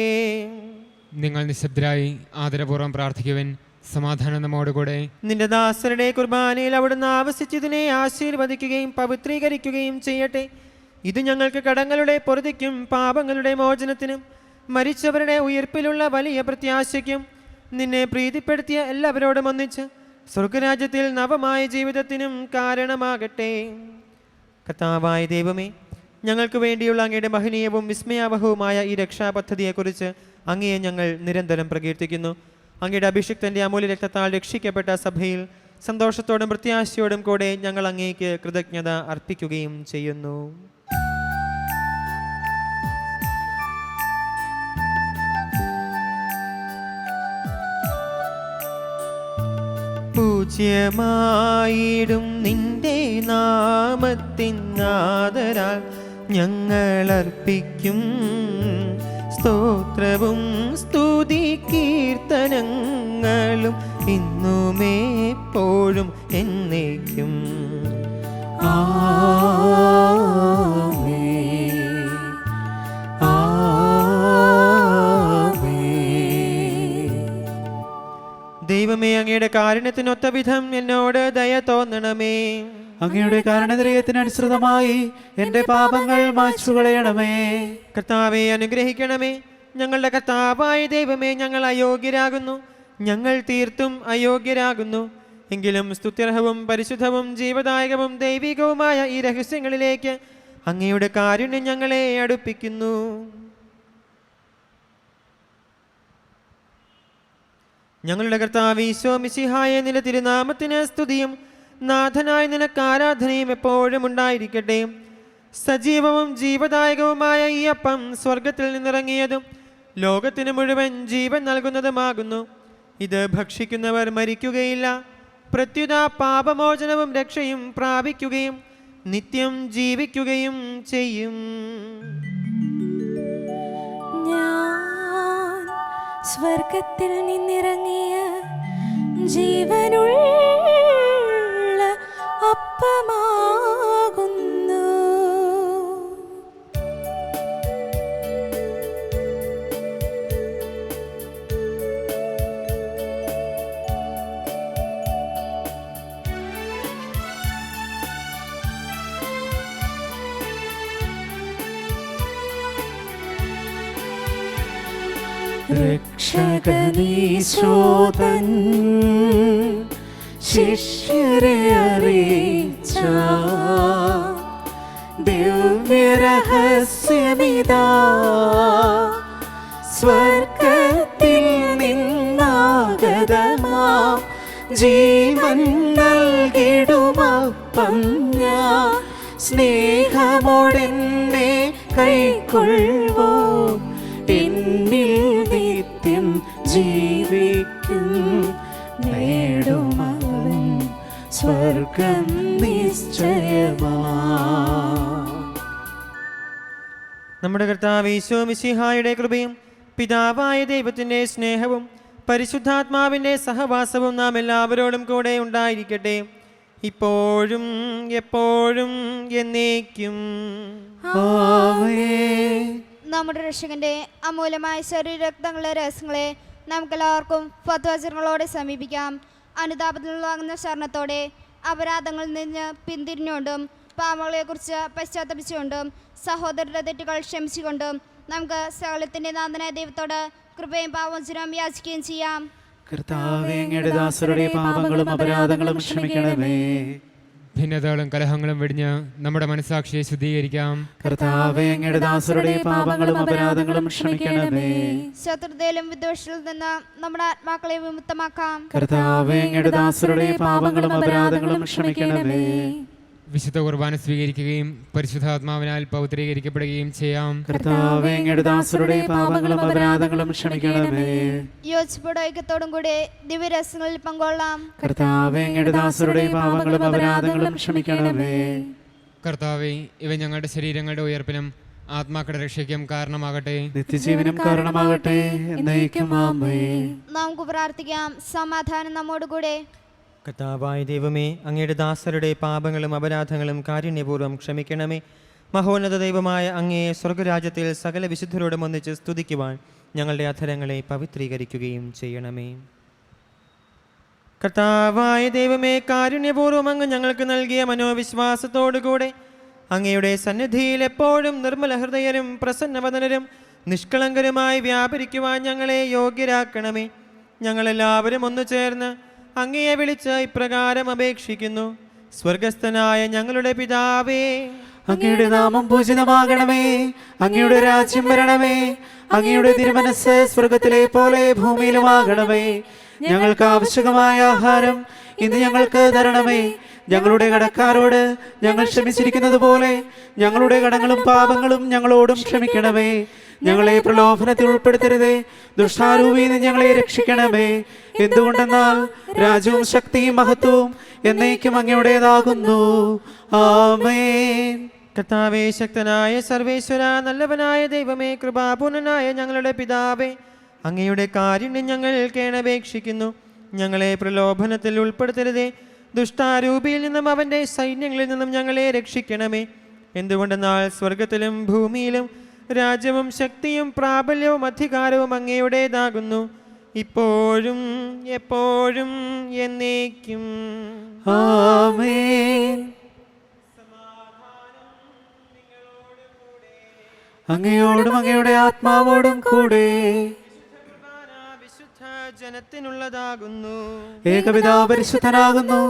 നിങ്ങൾ നിശബ്ദരായി ആദരപൂർവ്വം പ്രാർത്ഥിക്കുവിൻ. സമാധാനം നമ്മോടുകൂടെ. നിന്റെ ദാസരുടെ കുർബാനയിൽ അവിടുന്ന് ആവസിച്ചതിനെ ആശീർവദിക്കുകയും പവിത്രീകരിക്കുകയും ചെയ്യട്ടെ. ഇത് ഞങ്ങൾക്ക് കടങ്ങളുടെ പൊറുതിക്കും പാപങ്ങളുടെ മോചനത്തിനും മരിച്ചവരുടെ ഉയർപ്പിലുള്ള വലിയ പ്രത്യാശയ്ക്കും നിന്നെ പ്രീതിപ്പെടുത്തിയ എല്ലാവരോടും ഒന്നിച്ച് സ്വർഗരാജ്യത്തിൽ നവമായ ജീവിതത്തിനും കാരണമാകട്ടെ. കർത്താവായ ദൈവമേ, ഞങ്ങൾക്ക് വേണ്ടിയുള്ള അങ്ങയുടെ മഹനീയവും വിസ്മയാവഹവുമായ ഈ രക്ഷാപദ്ധതിയെക്കുറിച്ച് അങ്ങയെ ഞങ്ങൾ നിരന്തരം പ്രകീർത്തിക്കുന്നു. അങ്ങയുടെ അഭിഷിക്തൻ്റെ അമൂല്യ രക്തത്താൽ രക്ഷിക്കപ്പെട്ട സഭയിൽ സന്തോഷത്തോടും പ്രത്യാശയോടും കൂടെ ഞങ്ങൾ അങ്ങേക്ക് കൃതജ്ഞത അർപ്പിക്കുകയും ചെയ്യുന്നു. പൂജ്യമായിടും നിന്റെ നാമത്തിൻ ആദരാൽ ഞങ്ങളർപ്പിക്കും സ്തോത്രവും സ്തുതി കീർത്തനങ്ങളും ഇന്നുമേപ്പോഴും എന്നേക്കും. ദൈവമേ, അങ്ങയുടെ കാരുണ്യത്തിനൊത്ത വിധം എന്നോട് ദയ തോന്നണമേ. അങ്ങയുടെ കാരുണ്യത്തിനനുസൃതമായി എൻ്റെ പാപങ്ങൾ മായ്ച്ചുകളയണമേ. കർത്താവെ, അനുഗ്രഹിക്കണമേ. ഞങ്ങളുടെ കർത്താവായ ദൈവമേ, ഞങ്ങൾ അയോഗ്യരാകുന്നു, ഞങ്ങൾ തീർത്തും അയോഗ്യരാകുന്നു. എങ്കിലും സ്തുത്യർഹവും പരിശുദ്ധവും ജീവദായകവും ദൈവികവുമായ ഈ രഹസ്യങ്ങളിലേക്ക് അങ്ങയുടെ കാരുണ്യം ഞങ്ങളെ അടുപ്പിക്കുന്നു. ഞങ്ങളുടെ കർത്താവ് ഈശോ മിശിഹായെ നിന്റെ തിരുനാമത്തിന് സ്തുതിയും നാഥനായ നിനക്ക് ആരാധനയും എപ്പോഴും ഉണ്ടായിരിക്കട്ടെ. സജീവവും ജീവദായകവുമായ ഈ അപ്പം സ്വർഗത്തിൽ നിന്നിറങ്ങിയതും ലോകത്തിന് മുഴുവൻ ജീവൻ നൽകുന്നതുമാകുന്നു. ഇത് ഭക്ഷിക്കുന്നവർ മരിക്കുകയില്ല, പ്രത്യുത പാപമോചനവും രക്ഷയും പ്രാപിക്കുകയും നിത്യം ജീവിക്കുകയും ചെയ്യും. ഞാൻ സ്വർഗത്തിൽ നിന്നിറങ്ങിയ ജീവനുള്ള അപ്പമാകുന്നു. രക്ഷകനീശോതൻ ശിഷ്യരെ അറിയിച്ച ദിവ്യരഹസ്യമിതാ, സ്വർഗത്തിൽ നിന്നാഗതമാ ജീവൻ നൽകിടുമപ്പം ഞാൻ സ്നേഹമോടെന്നെ കൈക്കൊള്ളുവോ, എന്നിൽ നിത്യം ജീവിക്കും നേടുമവൻ സ്വർഗം നിശ്ചയമാ. നമ്മുടെ കർത്താവ് ഈശോ മിശിഹായുടെ കൃപയും പിതാവായ ദൈവത്തിൻ്റെ സ്നേഹവും പരിശുദ്ധാത്മാവിൻ്റെ സഹവാസവും നാം എല്ലാവരോടും കൂടെ ഉണ്ടായിരിക്കട്ടെ, ഇപ്പോഴും എപ്പോഴും എന്നേക്കും. ആമേൻ. നമ്മുടെ രക്ഷകന്റെ അമൂല്യമായ ശരീരരക്തങ്ങളുടെ രഹസ്യങ്ങളെ നമുക്കെല്ലാവർക്കും ഫത്വചരണങ്ങളോടെ സമീപിക്കാം. അനുതാപത്തിൽ വാങ്ങുന്ന ശരണത്തോടെ അപരാധങ്ങളിൽ നിന്ന് പിന്തിരിഞ്ഞുകൊണ്ടും പാപങ്ങളെക്കുറിച്ച് പശ്ചാത്തപിച്ചുകൊണ്ടും സഹോദരരുടെ തെറ്റുകൾ ക്ഷമിച്ചുകൊണ്ടും നമുക്ക് സകലത്തിൻ്റെ നാഥനായ ദൈവത്തോട് കൃപയും പാപമോചനവും യാചിക്കുകയും ചെയ്യാം. കർത്താവേ, അങ്ങയുടെ ദാസരുടെ പാപങ്ങളും അപരാധങ്ങളും ക്ഷമിക്കണമേ. ഭിന്നതകളും കലഹങ്ങളും വെടിഞ്ഞ് നമ്മുടെ മനസ്സാക്ഷിയെ ശുദ്ധീകരിക്കാം. കർത്താവേ, അങ്ങയുടെ ദാസരുടെ പാപങ്ങളും അപരാധങ്ങളും ക്ഷമിക്കണമേ. ശത്രുതയിലും വിദ്വേഷത്തിൽ നിന്ന് നമ്മുടെ ആത്മാക്കളെ വിമുക്തമാക്കാം. കർത്താവേ, അങ്ങയുടെ ദാസരുടെ പാപങ്ങളും അപരാധങ്ങളും ക്ഷമിക്കണമേ. വിശുദ്ധ കുർബാന സ്വീകരിക്കുകയും പരിശുദ്ധാത്മാവിനാൽ പൗത്രീകരിക്കപ്പെടുകയും ചെയ്യാം. കർത്താവേ, അങ്ങയുടെ ദാസരുടെ പാപങ്ങളും അപരാധങ്ങളും ക്ഷമിക്കണമേ. യോജിപ്പോടും ഐക്യത്തോടും കൂടി ദിവ്യരഹസ്യങ്ങളിൽ പങ്കുകൊള്ളാം. കർത്താവേ, അങ്ങയുടെ ദാസരുടെ പാപങ്ങളും അപരാധങ്ങളും ക്ഷമിക്കണമേ. കർത്താവേ, ഇവ ഞങ്ങളുടെ ശരീരങ്ങളുടെ ഉയർപ്പിനും ആത്മാക്കളുടെ രക്ഷയ്ക്കും കാരണമാകട്ടെ, നിത്യജീവനും കാരണമാകട്ടെ. എന്നേക്കും ആമേൻ. നമുക്ക് പ്രാർത്ഥിക്കാം. സമാധാനം നമ്മോടുകൂടെ. കർത്താവായ ദൈവമേ, അങ്ങയുടെ ദാസരുടെ പാപങ്ങളും അപരാധങ്ങളും കാരുണ്യപൂർവ്വം ക്ഷമിക്കണമേ. മഹോന്നത ദൈവമായ അങ്ങയെ സ്വർഗരാജ്യത്തിൽ സകല വിശുദ്ധരോടും ഒന്നിച്ച് സ്തുതിക്കുവാൻ ഞങ്ങളുടെ അധരങ്ങളെ പവിത്രീകരിക്കുകയും ചെയ്യണമേ. കർത്താവായ ദൈവമേ, കാരുണ്യപൂർവ്വം അങ്ങ് ഞങ്ങൾക്ക് നൽകിയ മനോവിശ്വാസത്തോടുകൂടെ അങ്ങയുടെ സന്നിധിയിൽ എപ്പോഴും നിർമ്മല ഹൃദയരും പ്രസന്നവദനരും നിഷ്കളങ്കരുമായി വ്യാപരിക്കുവാൻ ഞങ്ങളെ യോഗ്യരാക്കണമേ. ഞങ്ങളെല്ലാവരും ഒന്നു ചേർന്ന് അങ്ങയെ വിളിച്ച് ഇപ്രകാരം അപേക്ഷിക്കുന്നു. സ്വർഗസ്ഥനായ ഞങ്ങളുടെ പിതാവേ, അങ്ങയുടെ നാമം പൂജിതമാകണമേ. അങ്ങയുടെ രാജ്യം വരണമേ. അങ്ങയുടെ തിരുമനസ്സ് സ്വർഗത്തിലെ പോലെ ഭൂമിയിലുമാകണമേ. ഞങ്ങൾക്ക് ആവശ്യമായ ആഹാരം ഇന്ന് ഞങ്ങൾക്ക് തരണമേ. ഞങ്ങളുടെ കടക്കാരോട് ഞങ്ങൾ ക്ഷമിച്ചിരിക്കുന്നത് പോലെ ഞങ്ങളുടെ കടങ്ങളും പാപങ്ങളും ഞങ്ങളോടും ക്ഷമിക്കണമേ. ഞങ്ങളെ പ്രലോഭനത്തിൽ ഉൾപ്പെടുത്തരുതേ, ദുഷ്ടാരൂപിയിൽ നിന്ന് ഞങ്ങളെ രക്ഷിക്കണമേ. എന്തുകൊണ്ടെന്നാൽ രാജ്യവും ശക്തിയും മഹത്വവും എന്നേക്കും അങ്ങയുടേതാകുന്നു. ആമേൻ. കർത്താവേ, ശക്തനായ സർവേശ്വര, നല്ലവനായ ദൈവമേ, കൃപാപൂർണനായ ഞങ്ങളുടെ പിതാവേ, അങ്ങയുടെ കാരുണ്യം ഞങ്ങൾ കേണപേക്ഷിക്കുന്നു. ഞങ്ങളെ പ്രലോഭനത്തിൽ ഉൾപ്പെടുത്തരുതേ, ദുഷ്ടാരൂപിയിൽ നിന്നും അവൻ്റെ സൈന്യങ്ങളിൽ നിന്നും ഞങ്ങളെ രക്ഷിക്കണമേ. എന്തുകൊണ്ടെന്നാൽ സ്വർഗത്തിലും ഭൂമിയിലും രാജ്യവും ശക്തിയും പ്രാബല്യവും അധികാരവും അങ്ങയുടേതാകുന്നു, ഇപ്പോഴും എപ്പോഴും എന്നേക്കും. ആമേൻ. അങ്ങയോടും അങ്ങയുടെ ആത്മാവോടും കൂടെ. വിശുദ്ധ ജനത്തിനുള്ളതാകുന്നു. ഏകപിതാവ് പരിശുദ്ധനാകുന്നു,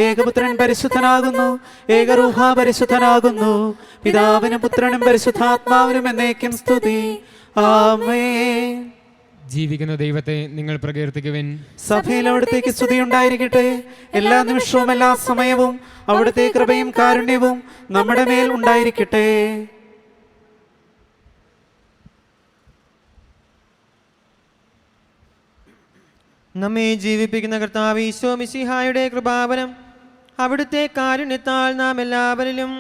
ഏകപുത്രൻ പരിശുദ്ധനാകുന്നു, ഏകറൂഹ പരിശുദ്ധനാകുന്നു. പിതാവിനും പുത്രനും പരിശുദ്ധാത്മാവിനും എന്നേക്കും സ്തുതി. ആമേൻ. ജീവിക്കുന്ന ദൈവത്തെ നിങ്ങൾ പ്രകീർത്തിക്കുവിൻ. സഭയിൽ അവിടുത്തേക്ക് സ്തുതി ഉണ്ടായിരിക്കട്ടെ. എല്ലാ നിമിഷവും എല്ലാ സമയവും അവിടുത്തെ കൃപയും കാരുണ്യവും നമ്മുടെ മേൽ ഉണ്ടായിരിക്കട്ടെ. നമ്മെ ജീവിപ്പിക്കുന്ന കർത്താവ് ഈശോ മിശിഹായുടെ കൃപാവരം അവിടുത്തെ കാരുണ്യത്താൽ നാം എല്ലാവരിലും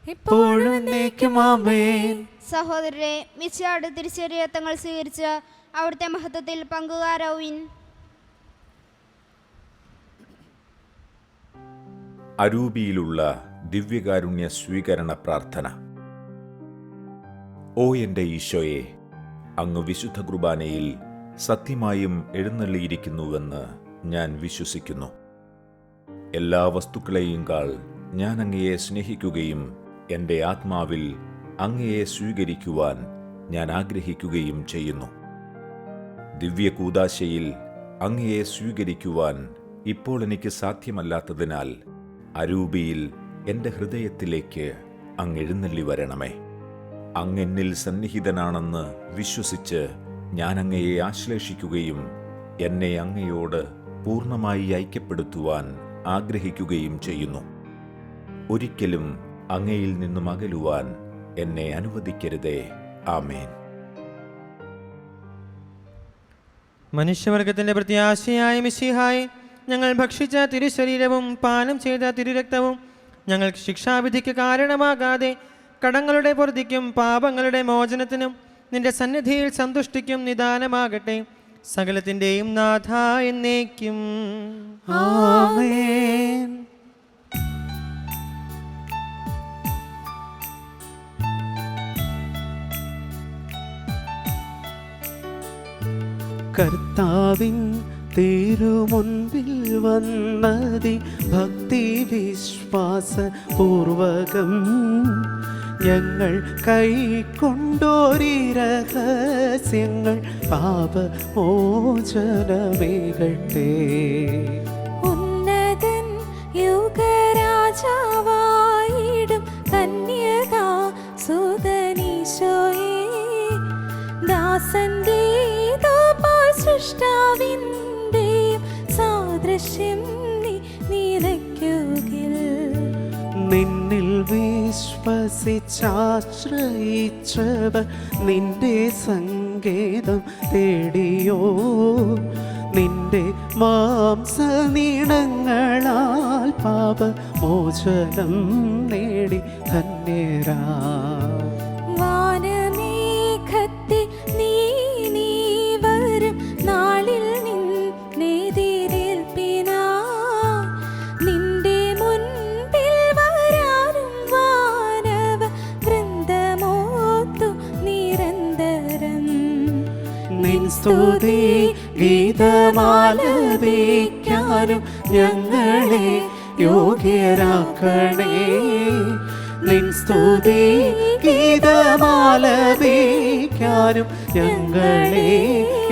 ഇപ്പോഴും എന്നേക്കും ആമേൻ. സഹോദരരെ, മിശിഹായുടെ തിരുശരീരത്തങ്ങൾ സ്വീകരിച്ച് അവിടുത്തെ മഹത്വത്തിൽ പങ്കുകാരാവുവിൻ. അരൂപിയിലുള്ള ദിവ്യകാരുണ്യ സ്വീകരണ പ്രാർത്ഥന. ഓ എൻ്റെ ഈശോയെ, അങ്ങ് വിശുദ്ധ കുർബാനയിൽ സത്യമായും എഴുന്നള്ളിയിരിക്കുന്നുവെന്ന് ഞാൻ വിശ്വസിക്കുന്നു. എല്ലാ വസ്തുക്കളെയും കാൾ ഞാൻ അങ്ങയെ സ്നേഹിക്കുകയും എൻ്റെ ആത്മാവിൽ അങ്ങയെ സ്വീകരിക്കുവാൻ ഞാൻ ആഗ്രഹിക്കുകയും ചെയ്യുന്നു. ദിവ്യ കൂദാശയിൽ അങ്ങയെ സ്വീകരിക്കുവാൻ ഇപ്പോൾ എനിക്ക് സാധ്യമല്ലാത്തതിനാൽ അരൂപിയിൽ എൻ്റെ ഹൃദയത്തിലേക്ക് അങ്ങ് എഴുന്നള്ളി വരണമേ. അങ്ങെന്നിൽ സന്നിഹിതനാണെന്ന് വിശ്വസിച്ച് ഞാൻ അങ്ങയെ ആശ്ലേഷിക്കുകയും എന്നെ അങ്ങയോട് പൂർണ്ണമായി ഐക്യപ്പെടുത്തുവാൻ ആഗ്രഹിക്കുകയും ചെയ്യുന്നു. ഒരിക്കലും അങ്ങയിൽ നിന്നും അകലുവാൻ എന്നെ അനുവദിക്കരുതേ. ആമേൻ. മനുഷ്യവർഗത്തിന്റെ പ്രത്യാശയായ മിശിഹായെ, ഞങ്ങൾ ഭക്ഷിച്ച തിരുശരീരവും പാനം ചെയ്ത തിരുരക്തവും ഞങ്ങൾക്ക് ശിക്ഷാവിധിക്ക് കാരണമാകാതെ കടങ്ങളുടെ പൊറുതിക്കും പാപങ്ങളുടെ മോചനത്തിനും നിന്റെ സന്നിധിയിൽ സന്തുഷ്ടിക്കും നിദാനമാകട്ടെ. സകലത്തിൻ്റെയും നാഥ എന്നേക്കും. ആമേൻ. കർത്താവിൻ തിരുമുൻപിൽ വന്നതി ഭക്തി വിശ്വാസ പൂർവകം ഞങ്ങൾ കൈക്കൊണ്ടോരി രഹസ്യങ്ങൾ പാപമോചനമേകട്ടെ. ഉന്നതൻ യുഗരാജാവായിടും കന്യകാ സുതനീശോയേ, ദാസന്റെ സൃഷ്ടാവിന്റെയും സാദൃശ്യം നിനയ്ക്കുകിൽ. നിന്നിൽ വിശ്വസിച്ചാശ്രയിച്ചവർ നിന്റെ സങ്കേതം തേടിയോ, നിന്റെ മാംസനീണങ്ങളാൽ പാപമോചനം നേടി ധന്യരാ. വാനമേഘത്തിൽ നീ വരും നാളിൽ നിന്നെതിരേൽപ്പിനാ, നിന്റെ മുൻപിൽ വരാനും വാനവ വൃന്ദമോത്തു നിരന്തരം. നിൻ സ്തുതി ഗീതമാലപിക്കാനും ഞങ്ങളെ യോഗ്യരാക്കണേ. നിൻ സ്തുതി ഗീതമാലപിക്കാനും ഞങ്ങളെ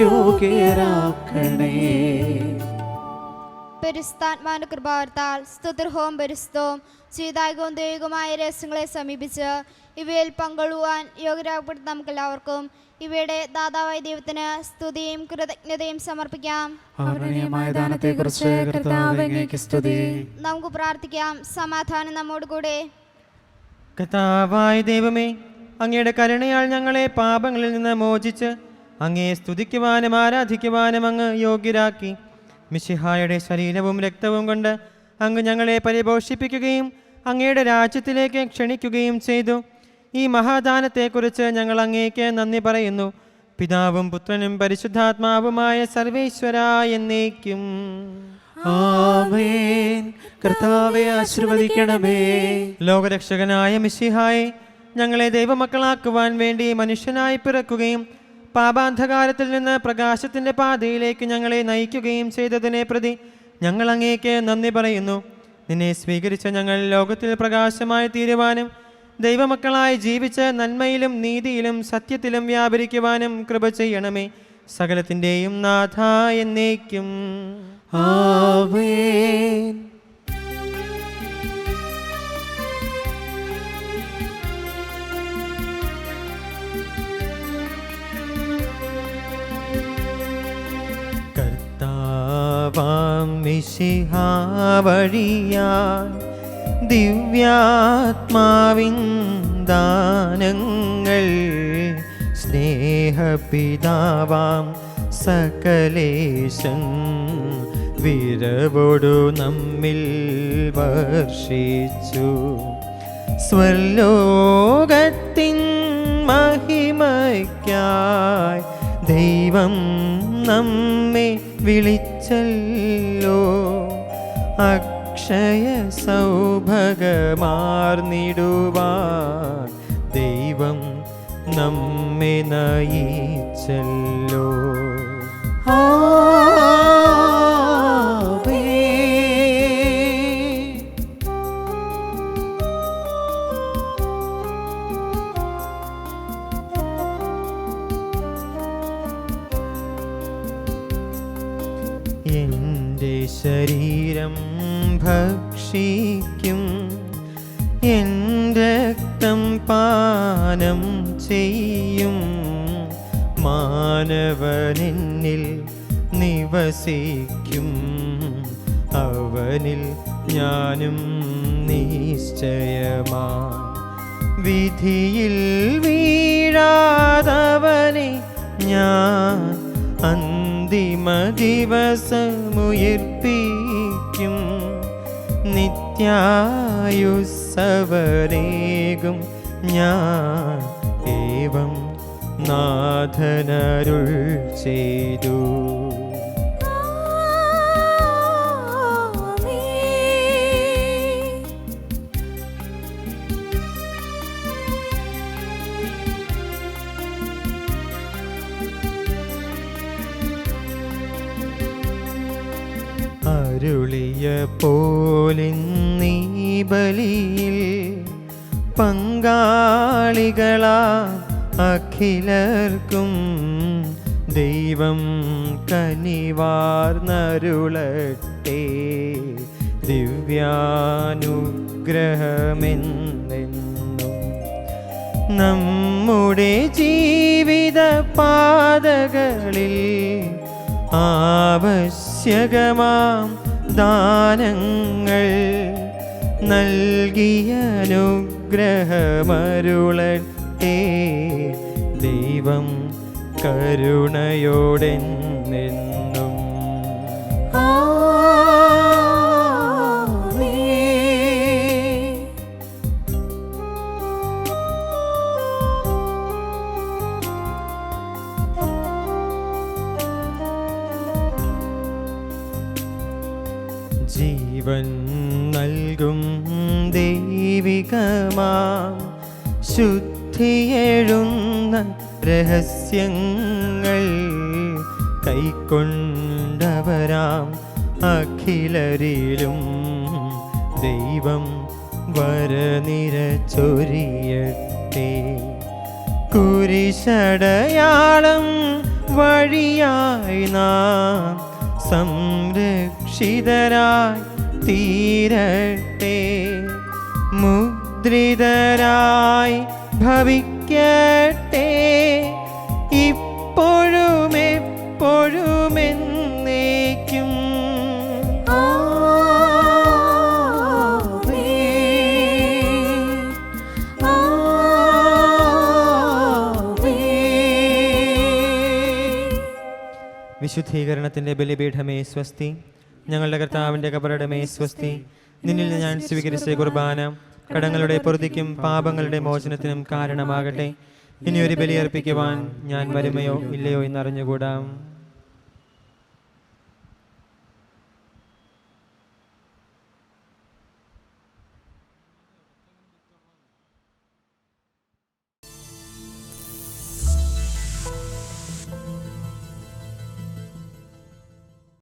യോഗ്യരാക്കണേ. പരിശുദ്ധാത്മാവിന്റെ കൃപാവർത്താൽ സ്തുതിർഹവും പരിശുദ്ധവും ചെയ്തായകവും ദൈവികമായ രഹസ്യങ്ങളെ സമീപിച്ച് ഇവയിൽ പങ്കൊള്ളുവാൻ യോഗ്യരാക്കപ്പെടുന്ന നമുക്കെല്ലാവർക്കും ഇവയുടെ ദാതാവായ ദൈവത്തിന് സ്തുതിയും കൃതജ്ഞതയും സമർപ്പിക്കാം. അവർണ്ണീയമായ ദാനത്തെക്കുറിച്ച് കർത്താവേ അങ്ങേക്ക് സ്തുതി. നമുക്ക് പ്രാർത്ഥിക്കാം. സമാധാനം നമ്മോട് കൂടെ. കർത്താവായ ദൈവമേ, അങ്ങയുടെ കരുണയാൽ ഞങ്ങളെ പാപങ്ങളിൽ നിന്ന് മോചിച്ച് അങ്ങയെ സ്തുതിക്കുവാനും ആരാധിക്കുവാനും അങ്ങ് യോഗ്യരാക്കി. മിശിഹായുടെ ശരീരവും രക്തവും കൊണ്ട് അങ്ങ് ഞങ്ങളെ പരിപോഷിപ്പിക്കുകയും അങ്ങയുടെ രാജ്യത്തിലേക്ക് ക്ഷണിക്കുകയും ചെയ്തു. ഈ മഹാദാനത്തെക്കുറിച്ച് ഞങ്ങൾ അങ്ങേക്ക് നന്ദി പറയുന്നു. പിതാവും പുത്രനും പരിശുദ്ധാത്മാവുമായ സർവേശ്വര എന്നേക്കും ആമേൻ. കർത്താവേ ആശീർവദിക്കണമേ. ലോകരക്ഷകനായ മിശിഹായെ, ഞങ്ങളെ ദൈവമക്കളാക്കുവാൻ വേണ്ടി മനുഷ്യനായി പിറക്കുകയും പാപാന്ധകാരത്തിൽ നിന്ന് പ്രകാശത്തിൻ്റെ പാതയിലേക്ക് ഞങ്ങളെ നയിക്കുകയും ചെയ്തതിനെ പ്രതി ഞങ്ങൾ അങ്ങേക്ക് നന്ദി പറയുന്നു. നിന്നെ സ്വീകരിച്ച ഞങ്ങൾ ലോകത്തിൽ പ്രകാശമായി തീരുവാനും ദൈവമക്കളായി ജീവിച്ച് നന്മയിലും നീതിയിലും സത്യത്തിലും വ്യാപരിക്കുവാനും കൃപ ചെയ്യണമേ. സകലത്തിൻ്റെയും നാഥ എന്നേക്കും ആമേൻ. കർത്താവാം മിശിഹാ വഴിയാൽ ദിവ്യാത്മാവിൻ ദാനങ്ങൾ സ്നേഹപിതാവാം സകലേശൻ വിരവോടു നമ്മിൽ വർഷിച്ചു. സ്വർലോകത്തിൻ മഹിമയ്ക്കായി ദൈവം നമ്മെ വിളിച്ചല്ലോ. അക്ഷയ സൗഭഗമാർന്നിടുവാൻ ദൈവം നമ്മെ നയിച്ചല്ലോ. എൻ്റെ ശരീരം ഭക്ഷിക്കും, എൻ്റെ രക്തം പാനം ചെയ്യും. മാനവനെന്നിൽ നിവസിക്കും, അവനിൽ ഞാനും നിശ്ചയമായി. വിധിയിൽ വീഴാതവനെ ഞാൻ അന്തിമ ദിവസമുയർപ്പിക്കും. നിത്യായുസ്സവരേകും ഞാൻ ഏവം നാഥനരുൾ ചെയ്തു. അരുളിയ പോലിന്നീ ബലിയിൽ പങ്കാളികളാ അഖിലർക്കും ദൈവം കനിവാർന്നരുളട്ടെ. ദിവ്യാനുഗ്രഹമെന്നെന്നും നമ്മുടെ ജീവിത പാതകളിൽ ആവശ്യകമാം ദാനങ്ങൾ നൽകിയനുഗ്രഹമരുളട്ടെ. ദൈവം കരുണയോടെന്നെന്നും ജീവൻ നൽകും ദൈവികമാം ശുദ്ധിയെഴുന്ന രഹസ്യങ്ങൾ കൈക്കൊണ്ടവരാം അഖിലരിലും ദൈവം വരനിര ചൊരിയട്ടെ. കുരിശടയാളം വഴിയായി നാം സംരക്ഷിതരായി തീരട്ടെ. മുദ്രിതരായി ഭവിക്കട്ടെ ഇപ്പോഴും എപ്പോഴും എന്നേക്കും. വിശുദ്ധീകരണത്തിൻ്റെ ബലിപീഠമേ സ്വസ്തി. ഞങ്ങളുടെ കർത്താവിൻ്റെ കബറിടമേ സ്വസ്തി. നിന്നിൽ ഞാൻ സ്വീകരിച്ച കുർബാന കടങ്ങളുടെ പൊറുതിക്കും പാപങ്ങളുടെ മോചനത്തിനും കാരണമാകട്ടെ. ഇനിയൊരു ബലിയർപ്പിക്കുവാൻ ഞാൻ വരുമയോ ഇല്ലയോ എന്നറിഞ്ഞുകൂടാം.